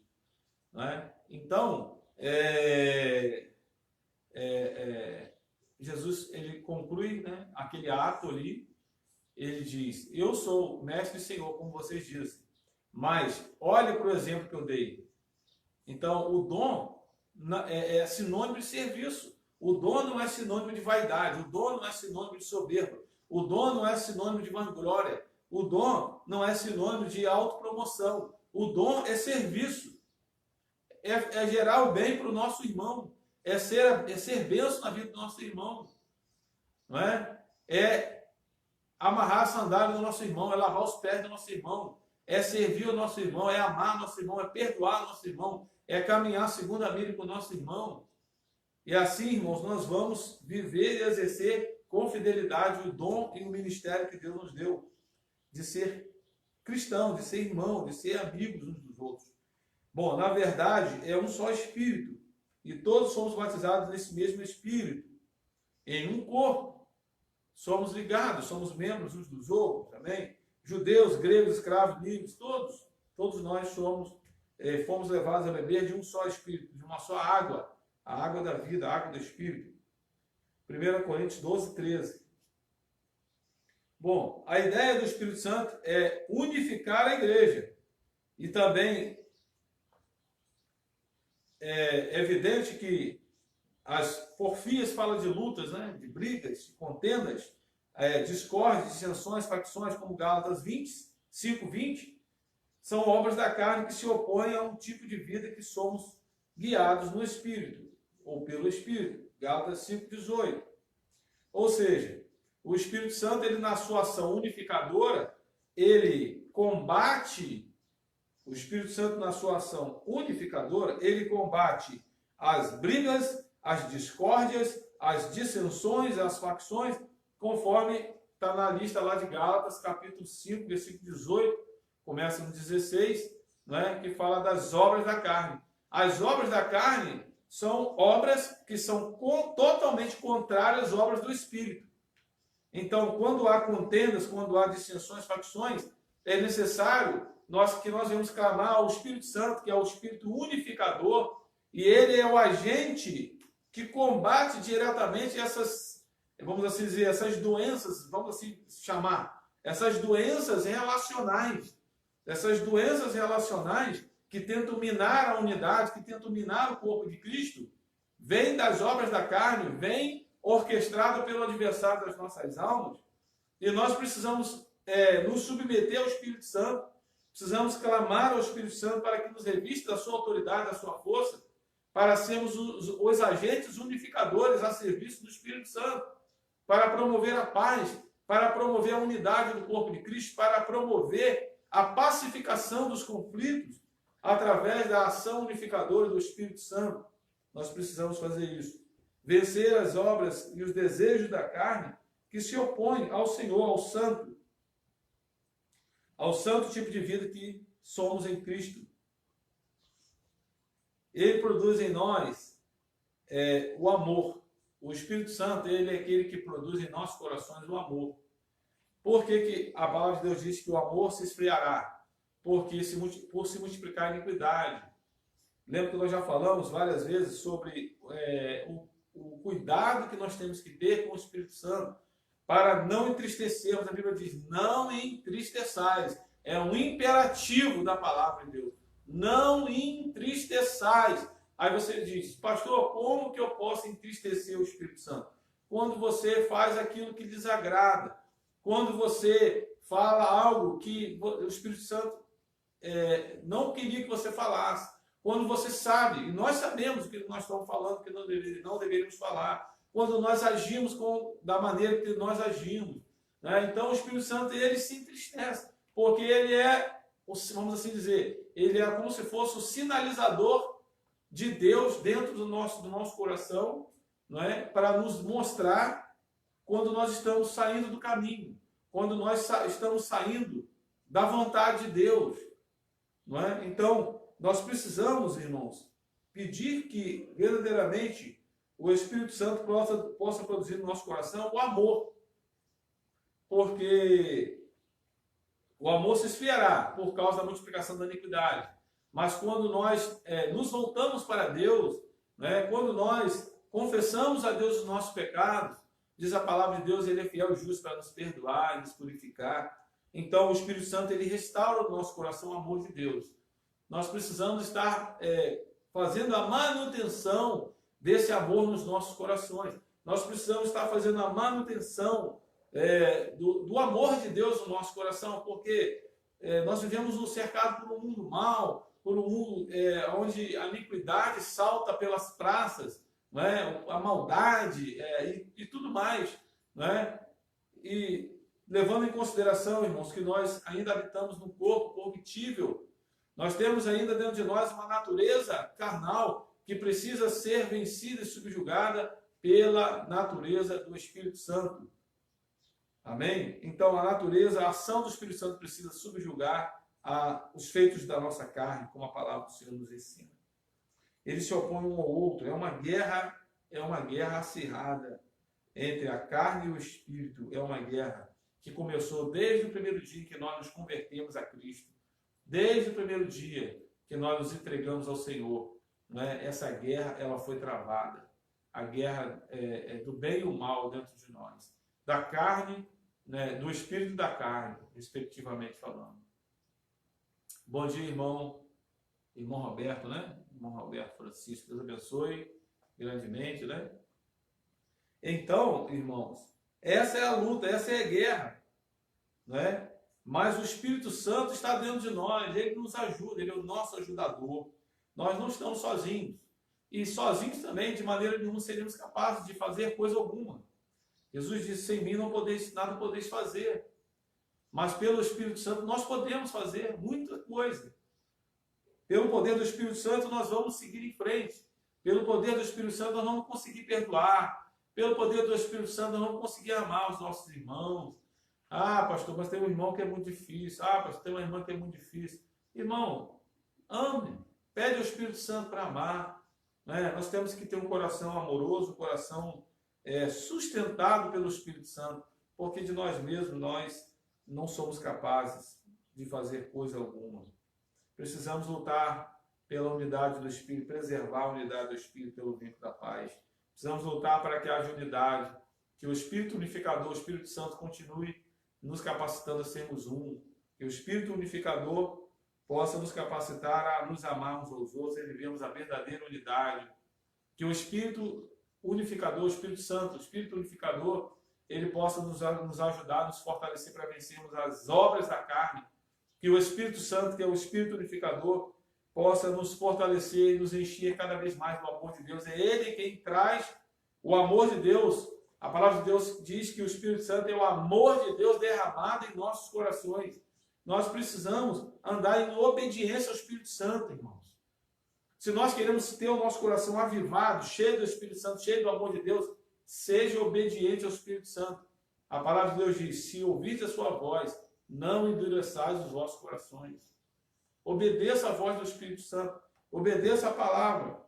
Não é? Então, Jesus ele conclui, né, aquele ato ali, ele diz, eu sou mestre e Senhor, como vocês dizem, mas olhe para o exemplo que eu dei. Então, o dom é sinônimo de serviço. O dom não é sinônimo de vaidade, o dom não é sinônimo de soberba, o dom não é sinônimo de vanglória, o dom não é sinônimo de autopromoção, o dom é serviço, é gerar o bem para o nosso irmão, é ser bênção na vida do nosso irmão, não é? É amarrar a sandália do nosso irmão, é lavar os pés do nosso irmão, é servir o nosso irmão, é amar o nosso irmão, é perdoar o nosso irmão, é caminhar segundo a milha com o nosso irmão. E assim, irmãos, nós vamos viver e exercer com fidelidade o dom e o ministério que Deus nos deu, de ser cristão, de ser irmão, de ser amigos uns dos outros. Bom, na verdade, é um só Espírito, e todos somos batizados nesse mesmo Espírito, em um corpo. Somos ligados, somos membros uns dos outros também. Judeus, gregos, escravos, livres, todos nós fomos levados a beber de um só Espírito, de uma só água, a água da vida, a água do Espírito. 1 Coríntios 12, 13. Bom, a ideia do Espírito Santo é unificar a igreja. E também é evidente que as porfias falam de lutas, né, de brigas, de contendas, discórdias, dissensões, facções, como Gálatas 25, 20, são obras da carne que se opõem a um tipo de vida que somos guiados no Espírito, ou pelo Espírito. Gálatas 5, 18. Ou seja, o Espírito Santo, ele na sua ação unificadora, ele combate, o Espírito Santo na sua ação unificadora, ele combate as brigas, as discórdias, as dissensões, as facções, conforme está na lista lá de Gálatas, capítulo 5, versículo 18, começa no 16, né, que fala das obras da carne. As obras da carne são obras que são totalmente contrárias às obras do Espírito. Então, quando há contendas, quando há dissensões, facções, é necessário que nós venhamos clamar ao Espírito Santo, que é o Espírito unificador, e ele é o agente que combate diretamente essas, vamos assim dizer, essas doenças, vamos assim chamar, essas doenças relacionais. Essas doenças relacionais que tentam minar a unidade, que tentam minar o corpo de Cristo, vêm das obras da carne, vêm orquestrado pelo adversário das nossas almas, e nós precisamos nos submeter ao Espírito Santo, precisamos clamar ao Espírito Santo para que nos revista da sua autoridade, da sua força, para sermos os agentes unificadores a serviço do Espírito Santo, para promover a paz, para promover a unidade do corpo de Cristo, para promover a pacificação dos conflitos através da ação unificadora do Espírito Santo. Nós precisamos fazer isso. Vencer as obras e os desejos da carne que se opõem ao Senhor, ao santo tipo de vida que somos em Cristo. Ele produz em nós o amor. O Espírito Santo, ele é aquele que produz em nossos corações o amor. Por que a palavra de Deus diz que o amor se esfriará? Porque por se multiplicar a iniquidade. Lembra que nós já falamos várias vezes sobre o cuidado que nós temos que ter com o Espírito Santo para não entristecermos. A Bíblia diz, não entristeçais. É um imperativo da palavra de Deus. Não entristeçais. Aí você diz, pastor, como que eu posso entristecer o Espírito Santo? Quando você faz aquilo que desagrada. Quando você fala algo que o Espírito Santo não queria que você falasse. Quando você sabe, e nós sabemos o que nós estamos falando, que não deveríamos falar. Quando nós agimos da maneira que nós agimos. Né? Então o Espírito Santo, ele se entristece. Porque ele vamos assim dizer, ele é como se fosse o sinalizador de Deus dentro do nosso coração, não é? Para nos mostrar quando nós estamos saindo do caminho, quando nós estamos saindo da vontade de Deus. Não é? Então, nós precisamos, irmãos, pedir que verdadeiramente o Espírito Santo possa produzir no nosso coração o amor. Porque o amor se esfriará por causa da multiplicação da iniquidade. Mas quando nós nos voltamos para Deus, né, quando nós confessamos a Deus os nossos pecados, diz a palavra de Deus, ele é fiel e justo para nos perdoar e nos purificar. Então o Espírito Santo, ele restaura no nosso coração o amor de Deus. Nós precisamos estar fazendo a manutenção desse amor nos nossos corações. Nós precisamos estar fazendo a manutenção do amor de Deus no nosso coração, porque nós vivemos cercados por um mundo mau, por um mundo onde a iniquidade salta pelas praças, não é? A maldade e tudo mais. Não é? E levando em consideração, irmãos, que nós ainda habitamos num corpo corruptível, nós temos ainda dentro de nós uma natureza carnal que precisa ser vencida e subjugada pela natureza do Espírito Santo. Amém? Então, a ação do Espírito Santo precisa subjugar os feitos da nossa carne, como a palavra do Senhor nos ensina. Eles se opõem um ao outro. É uma guerra acirrada entre a carne e o Espírito. É uma guerra que começou desde o primeiro dia que nós nos convertemos a Cristo. Desde o primeiro dia que nós nos entregamos ao Senhor. Né? Essa guerra, ela foi travada. A guerra do bem e o mal dentro de nós. Da carne, né, do espírito da carne, respectivamente falando. Bom dia, irmão Roberto, né? Irmão Roberto Francisco, Deus abençoe grandemente, né? Então, irmãos, Essa é a luta, essa é a guerra, não é? Mas o Espírito Santo está dentro de nós, ele nos ajuda, ele é o nosso ajudador. Nós não estamos sozinhos. E sozinhos também, de maneira nenhuma, seríamos capazes de fazer coisa alguma. Jesus disse: sem mim não podeis, nada podeis fazer. Mas pelo Espírito Santo nós podemos fazer muita coisa. Pelo poder do Espírito Santo nós vamos seguir em frente. Pelo poder do Espírito Santo nós vamos conseguir perdoar. Pelo poder do Espírito Santo nós vamos conseguir amar os nossos irmãos. Ah, pastor, mas tem um irmão que é muito difícil. Ah, pastor, tem uma irmã que é muito difícil. Irmão, ame. Pede ao Espírito Santo para amar. Né? Nós temos que ter um coração amoroso, um coração sustentado pelo Espírito Santo, porque de nós mesmos nós não somos capazes de fazer coisa alguma. Precisamos lutar pela unidade do Espírito, preservar a unidade do Espírito pelo vínculo da paz. Precisamos lutar para que haja unidade, que o Espírito unificador, o Espírito Santo, continue nos capacitando a sermos um, que o Espírito unificador possa nos capacitar a nos amar uns aos outros e vivemos a verdadeira unidade, que o Espírito unificador, o Espírito Santo, o Espírito unificador, ele possa nos ajudar, nos fortalecer para vencermos as obras da carne, que o Espírito Santo, que é o Espírito unificador, possa nos fortalecer e nos encher cada vez mais do amor de Deus. É Ele quem traz o amor de Deus. A palavra de Deus diz que o Espírito Santo é o amor de Deus derramado em nossos corações. Nós precisamos andar em obediência ao Espírito Santo, irmãos. Se nós queremos ter o nosso coração avivado, cheio do Espírito Santo, cheio do amor de Deus, seja obediente ao Espírito Santo. A palavra de Deus diz: se ouvis a sua voz, não endureçais os vossos corações. Obedeça a voz do Espírito Santo. Obedeça a palavra.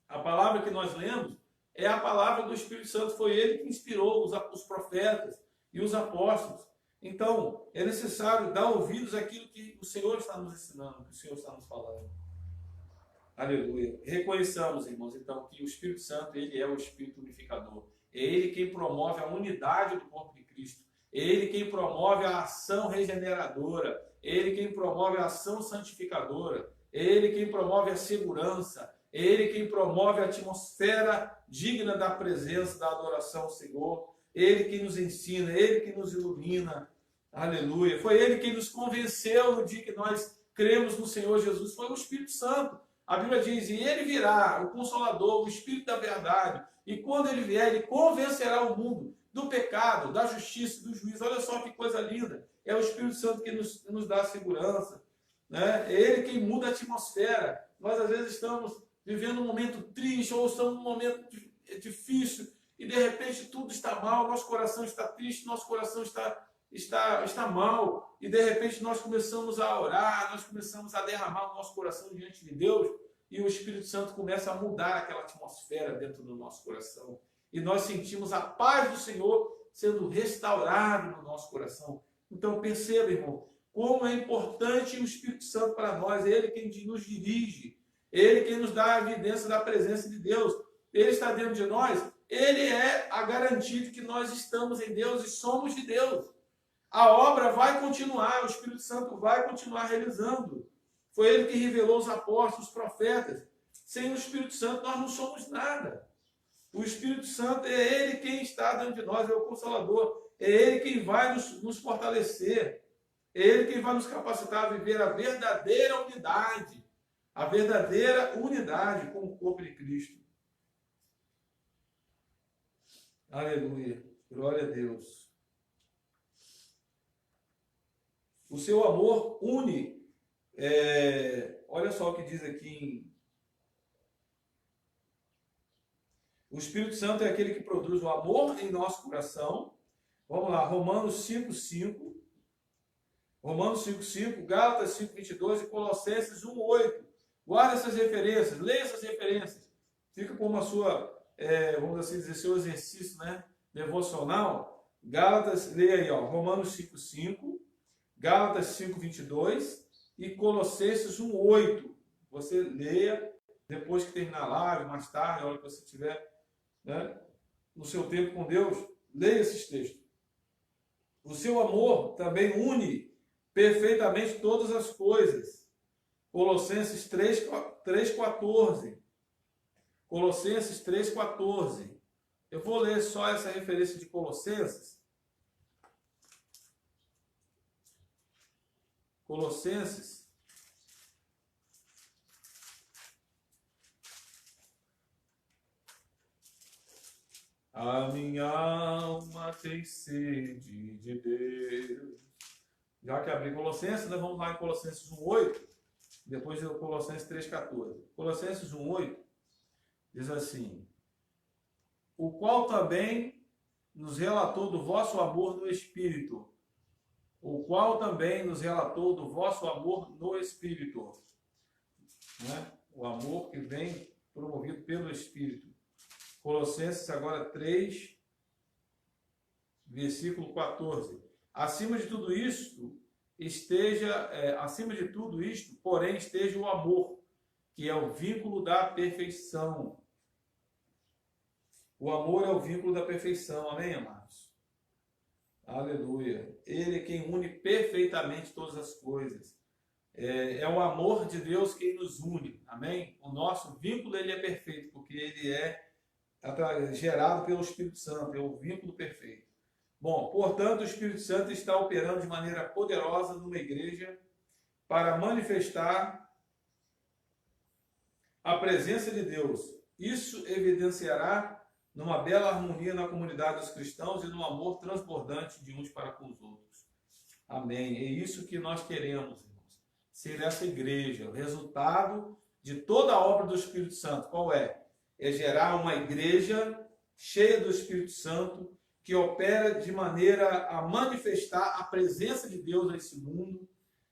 A palavra que nós lemos é a palavra do Espírito Santo. Foi ele que inspirou os profetas e os apóstolos. Então, é necessário dar ouvidos àquilo que o Senhor está nos ensinando, que o Senhor está nos falando. Aleluia. Reconheçamos, irmãos, então, que o Espírito Santo, ele é o Espírito unificador. É ele quem promove a unidade do corpo de Cristo. É ele quem promove a ação regeneradora. É ele quem promove a ação santificadora. É ele quem promove a segurança. É ele quem promove a atmosfera digna da presença, da adoração ao Senhor. É ele quem nos ensina, é ele quem nos ilumina. Aleluia. Foi ele quem nos convenceu no dia que nós cremos no Senhor Jesus. Foi o Espírito Santo. A Bíblia diz: e ele virá, o Consolador, o Espírito da verdade. E quando ele vier, ele convencerá o mundo do pecado, da justiça, do juízo. Olha só que coisa linda. É o Espírito Santo que nos dá segurança. Né? É ele quem muda a atmosfera. Nós, às vezes, estamos vivendo um momento triste ou estamos num momento difícil e, de repente, tudo está mal, nosso coração está triste, nosso coração está mal, e de repente nós começamos a orar, nós começamos a derramar o nosso coração diante de Deus, e o Espírito Santo começa a mudar aquela atmosfera dentro do nosso coração, e nós sentimos a paz do Senhor sendo restaurado no nosso coração. Então perceba, irmão, como é importante o Espírito Santo para nós. É ele quem nos dirige, é ele quem nos dá a evidência da presença de Deus, ele está dentro de nós, ele é a garantia de que nós estamos em Deus e somos de Deus. A obra vai continuar, o Espírito Santo vai continuar realizando. Foi ele que revelou os apóstolos, os profetas. Sem o Espírito Santo nós não somos nada. O Espírito Santo é ele quem está dentro de nós, é o Consolador. É ele quem vai nos fortalecer. É ele quem vai nos capacitar a viver a verdadeira unidade. A verdadeira unidade com o corpo de Cristo. Aleluia. Glória a Deus. O seu amor une. Olha só o que diz aqui. O Espírito Santo é aquele que produz o amor em nosso coração. Vamos lá, Romanos 5:5. Romanos 5:5, Gálatas 5:22 e Colossenses 1:8. Guarda essas referências, leia essas referências. Fica como a sua, vamos assim dizer, seu exercício, né, devocional. Gálatas, leia aí, ó, Romanos 5:5. Gálatas 5:22 e Colossenses 1:8. Você leia depois que terminar a live, mais tarde, a hora que você estiver, né, no seu tempo com Deus, leia esses textos. O seu amor também une perfeitamente todas as coisas. Colossenses 3:14. Colossenses 3:14. Eu vou ler só essa referência de Colossenses. Colossenses. A minha alma tem sede de Deus. Já que abri Colossenses, nós vamos lá em Colossenses 1:8, depois de Colossenses 3:14. Colossenses 1:8 diz assim: o qual também nos relatou do vosso amor no Espírito. O qual também nos relatou do vosso amor no Espírito. Né? O amor que vem promovido pelo Espírito. Colossenses agora 3, versículo 14. Acima de tudo isto, porém, esteja o amor, que é o vínculo da perfeição. O amor é o vínculo da perfeição, amém, amados? Aleluia. Ele é quem une perfeitamente todas as coisas. É o amor de Deus quem nos une, amém? O nosso vínculo ele é perfeito, porque ele é gerado pelo Espírito Santo, é o vínculo perfeito. Bom, portanto, o Espírito Santo está operando de maneira poderosa numa igreja para manifestar a presença de Deus. Isso evidenciará numa bela harmonia na comunidade dos cristãos e num amor transbordante de uns para com os outros. Amém. É isso que nós queremos, irmãos. Ser essa igreja. O resultado de toda a obra do Espírito Santo, qual é? É gerar uma igreja cheia do Espírito Santo, que opera de maneira a manifestar a presença de Deus nesse mundo,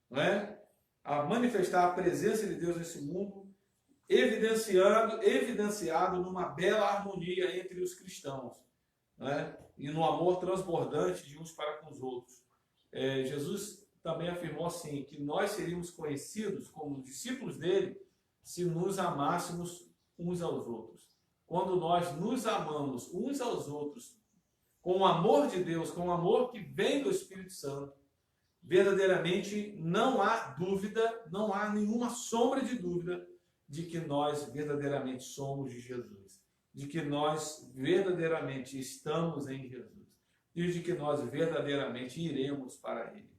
não é? A manifestar a presença de Deus nesse mundo, evidenciado numa bela harmonia entre os cristãos, não é? E no amor transbordante de uns para com os outros. Jesus também afirmou assim, que nós seríamos conhecidos como discípulos dele se nos amássemos uns aos outros. Quando nós nos amamos uns aos outros com o amor de Deus, com o amor que vem do Espírito Santo, verdadeiramente não há dúvida, não há nenhuma sombra de dúvida de que nós verdadeiramente somos de Jesus, de que nós verdadeiramente estamos em Jesus e de que nós verdadeiramente iremos para Ele,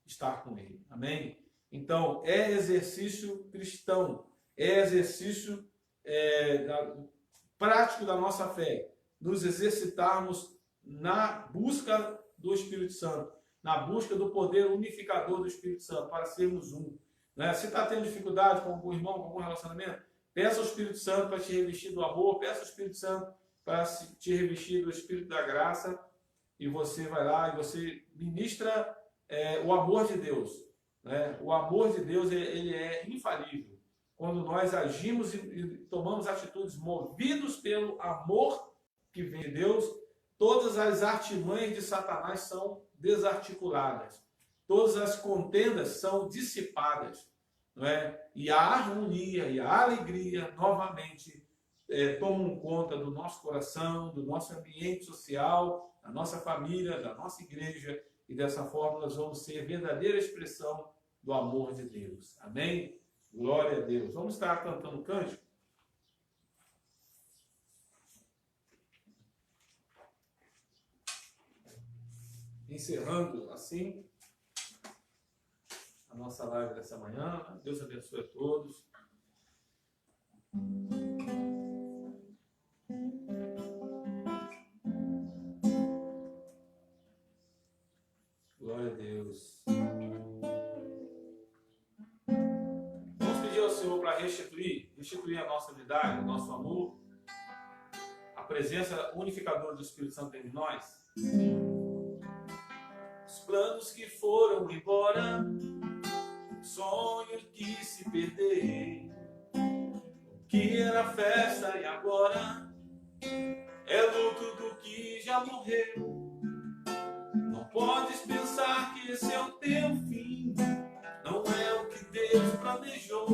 estar com Ele. Amém? Então, é exercício cristão, é exercício prático da nossa fé, nos exercitarmos na busca do Espírito Santo, na busca do poder unificador do Espírito Santo, para sermos um. Né? Se está tendo dificuldade com algum irmão, com algum relacionamento, peça ao Espírito Santo para te revestir do amor, peça ao Espírito Santo para te revestir do Espírito da graça, e você vai lá e você ministra o amor de Deus. Né? O amor de Deus ele é infalível. Quando nós agimos e tomamos atitudes movidos pelo amor que vem de Deus, todas as artimanhas de Satanás são desarticuladas. Todas as contendas são dissipadas. Não é? E a harmonia e a alegria novamente tomam conta do nosso coração, do nosso ambiente social, da nossa família, da nossa igreja. E dessa forma nós vamos ser verdadeira expressão do amor de Deus. Amém? Glória a Deus. Vamos estar cantando cântico. Encerrando assim a nossa live dessa manhã. Deus abençoe a todos. Glória a Deus. Vamos pedir ao Senhor para restituir a nossa unidade, o nosso amor, a presença unificadora do Espírito Santo em nós. Os planos que foram embora, sonhos que se perderam, que era festa e agora é luto do que já morreu. Não podes pensar que esse é o teu fim, não é o que Deus planejou.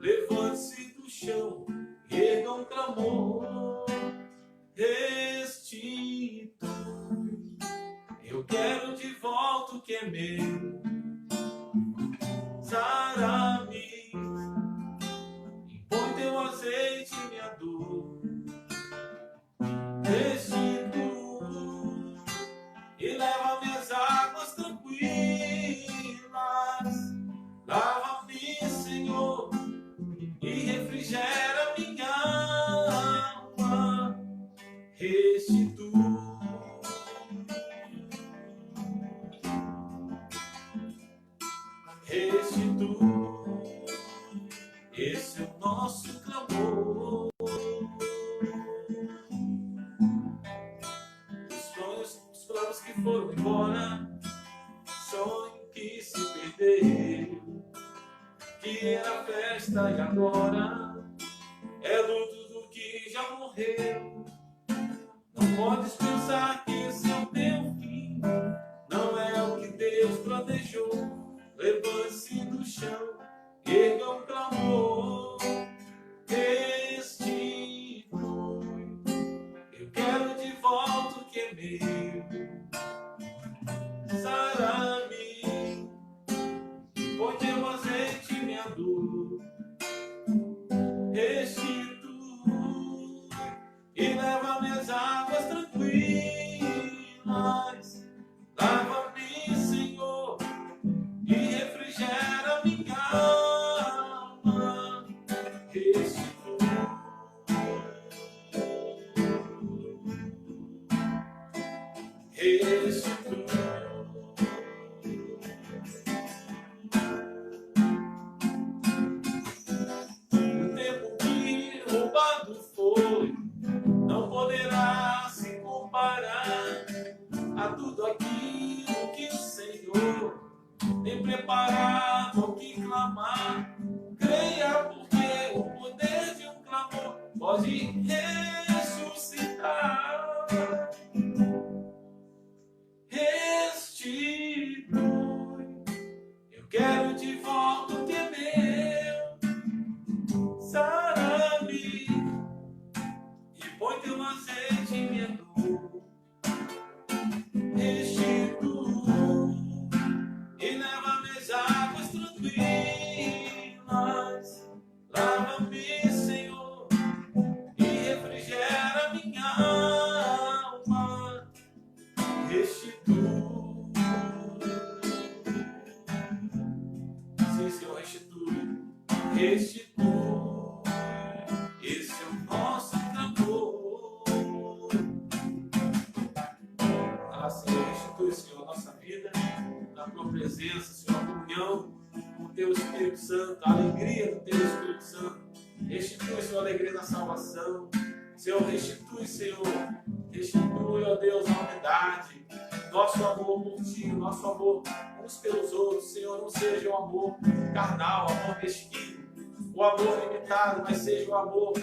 Levante-se do chão, erga um clamor, restitui. Eu quero de volta o que é meu. Sara-me, impõe teu azeite e minha dor. foram embora, sonho que se perdeu, que era festa e agora é luto do que já morreu. Não podes pensar que esse é o teu fim, não é o que Deus planejou. Levante-se do chão, erga um clamor, restitui. Eu quero de volta o que é meu, sara-me, põe teu azeite em minha dor, restitui e leva-me às águas tranquilas. Lava-me, Senhor, e refrigera minha alma. Restitui, restitui. O tempo que roubado foi não poderá se comparar a tudo aquilo que o Senhor tem preparado ao que clamar. Creia, porque o poder de um clamor pode ressuscitar. Restitui, eu quero de volta o que é meu, sara-me e põe teu azeite em minha dor. Restitui e leva-me às águas tranquilas. Lava-me, Senhor, e refrigera minha alma. Restitui. Sim, Senhor, restitui. Restitui. Esse é o nosso clamor. Ah, Senhor, restitui, Senhor, a nossa vida na tua presença, Senhor, a comunhão com o teu Espírito Santo, a alegria do teu Espírito Santo. Restitui, Senhor, a alegria da salvação. Senhor, restitui, Senhor. Restitui, ó Deus, a unidade. Nosso amor por ti, nosso amor uns pelos outros. Senhor, não seja o amor carnal, o amor mesquinho, o amor limitado, mas seja o amor,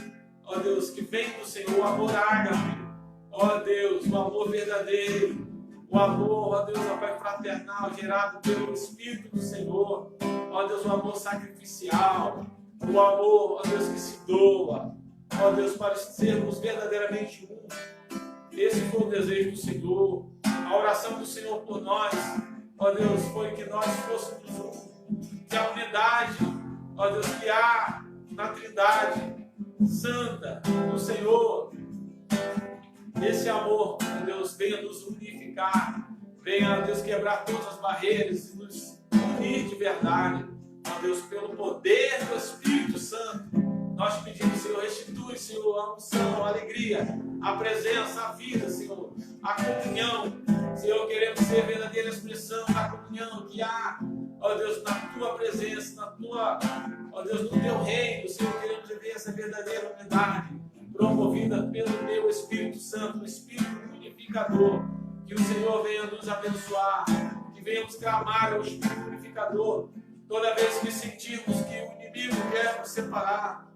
ó Deus, que vem do Senhor, o amor ágape. Ó Deus, o amor verdadeiro. O amor, ó Deus, ó Pai fraternal, gerado pelo Espírito do Senhor. Ó Deus, o amor sacrificial. O amor, ó Deus, que se doa. Ó Deus, para sermos verdadeiramente um. Esse foi o desejo do Senhor. A oração do Senhor por nós, ó Deus, foi que nós fôssemos um. Que a unidade, ó Deus, que há na Trindade Santa do Senhor, esse amor, ó Deus, venha nos unificar, venha, ó Deus, quebrar todas as barreiras e nos unir de verdade, ó Deus, pelo poder do Espírito Santo. Nós pedimos, Senhor, restitui, Senhor, a unção, a alegria, a presença, a vida, Senhor, a comunhão. Senhor, queremos ser a verdadeira expressão da comunhão que há, ó Deus, na tua presença, na tua, ó Deus, no teu reino. Senhor, queremos viver essa verdadeira unidade, promovida pelo teu Espírito Santo, o Espírito unificador. Que o Senhor venha nos abençoar, que venhamos clamar ao Espírito unificador toda vez que sentirmos que o inimigo quer nos separar.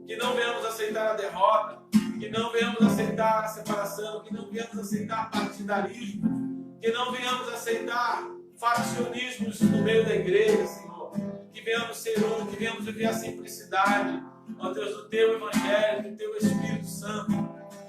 Que não venhamos aceitar a derrota, que não venhamos aceitar a separação, que não venhamos aceitar partidarismo, que não venhamos aceitar faccionismos no meio da igreja, Senhor. Que venhamos ser um, que venhamos viver a simplicidade, ó Deus, do teu Evangelho, do teu Espírito Santo.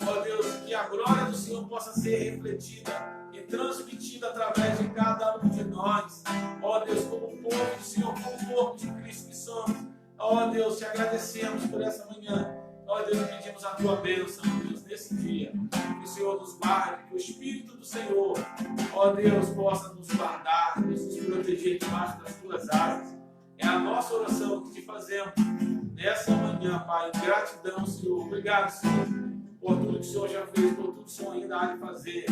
Ó Deus, que a glória do Senhor possa ser refletida e transmitida através de cada um de nós. Ó Deus, como povo do Senhor, como corpo de Cristo que somos. Ó Deus, te agradecemos por essa manhã. Ó Deus, pedimos a tua bênção, Deus, nesse dia. Que o Senhor nos guarde, que o Espírito do Senhor, ó Deus, possa nos guardar, Deus, nos proteger debaixo das tuas asas. É a nossa oração que te fazemos nessa manhã, Pai. Gratidão, Senhor. Obrigado, Senhor, por tudo que o Senhor já fez, por tudo que o Senhor ainda há de fazer.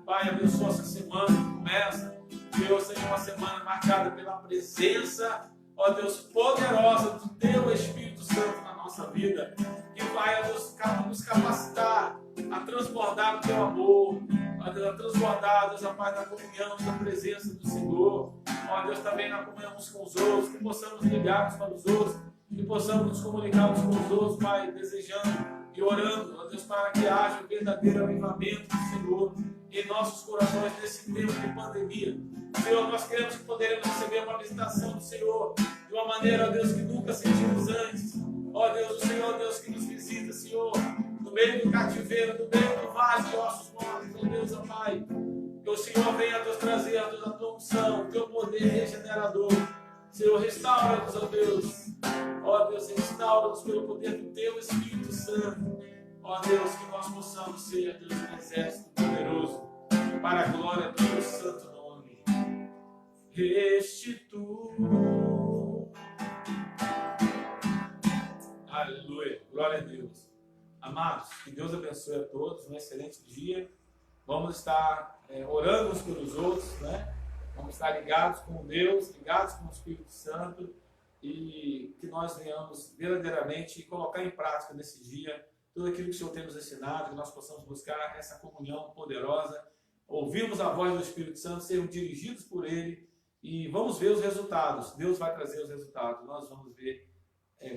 Pai, abençoa essa semana que começa. Que hoje seja uma semana marcada pela presença, ó Deus, poderosa do teu Espírito Santo na nossa vida. Que vai, ó Deus, nos capacitar a transbordar o teu amor, ó Deus, transbordados, ó Pai, na comunhão, na presença do Senhor. Ó Deus, também na comunhão uns com os outros, que possamos ligar uns para os outros, que possamos nos comunicar uns com os outros, Pai, desejando e orando, ó Deus, para que haja o verdadeiro avivamento do Senhor em nossos corações nesse tempo de pandemia. Senhor, nós queremos que poderemos receber uma visitação do Senhor de uma maneira, ó Deus, que nunca sentimos antes. Ó Deus, o Senhor, Deus, que nos visita, Senhor, no meio do cativeiro, no meio do vale de ossos mortos, ó Deus, ó Pai. Que o Senhor venha, Deus, trazer, ó Deus, a tua unção, o teu poder regenerador. Senhor, restaura-nos, ó Deus. Ó Deus, restaura-nos pelo poder do teu Espírito Santo. Ó Deus, que nós possamos ser, Deus, um exército poderoso para a glória do teu santo nome. Restituo. Aleluia. Glória a Deus. Amados, que Deus abençoe a todos. Um excelente dia. Vamos estar orando uns pelos outros, né? Vamos estar ligados com Deus, ligados com o Espírito Santo, e que nós venhamos verdadeiramente colocar em prática nesse dia tudo aquilo que o Senhor tem nos ensinado, que nós possamos buscar essa comunhão poderosa, ouvirmos a voz do Espírito Santo, sermos dirigidos por Ele, e vamos ver os resultados. Deus vai trazer os resultados. Nós vamos ver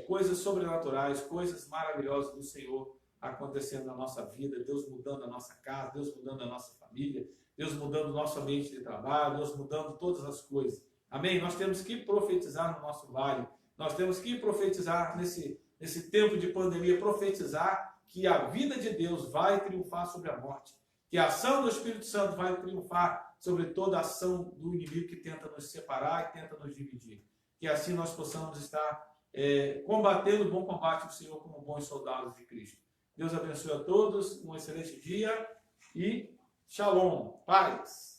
coisas sobrenaturais, coisas maravilhosas do Senhor acontecendo na nossa vida, Deus mudando a nossa casa, Deus mudando a nossa família, Deus mudando o nosso ambiente de trabalho, Deus mudando todas as coisas. Amém? Nós temos que profetizar no nosso vale, nós temos que profetizar nesse tempo de pandemia, profetizar que a vida de Deus vai triunfar sobre a morte, que a ação do Espírito Santo vai triunfar sobre toda a ação do inimigo que tenta nos separar e tenta nos dividir. Que assim nós possamos estar combatendo o bom combate do Senhor como bons soldados de Cristo. Deus abençoe a todos, um excelente dia e shalom, paz.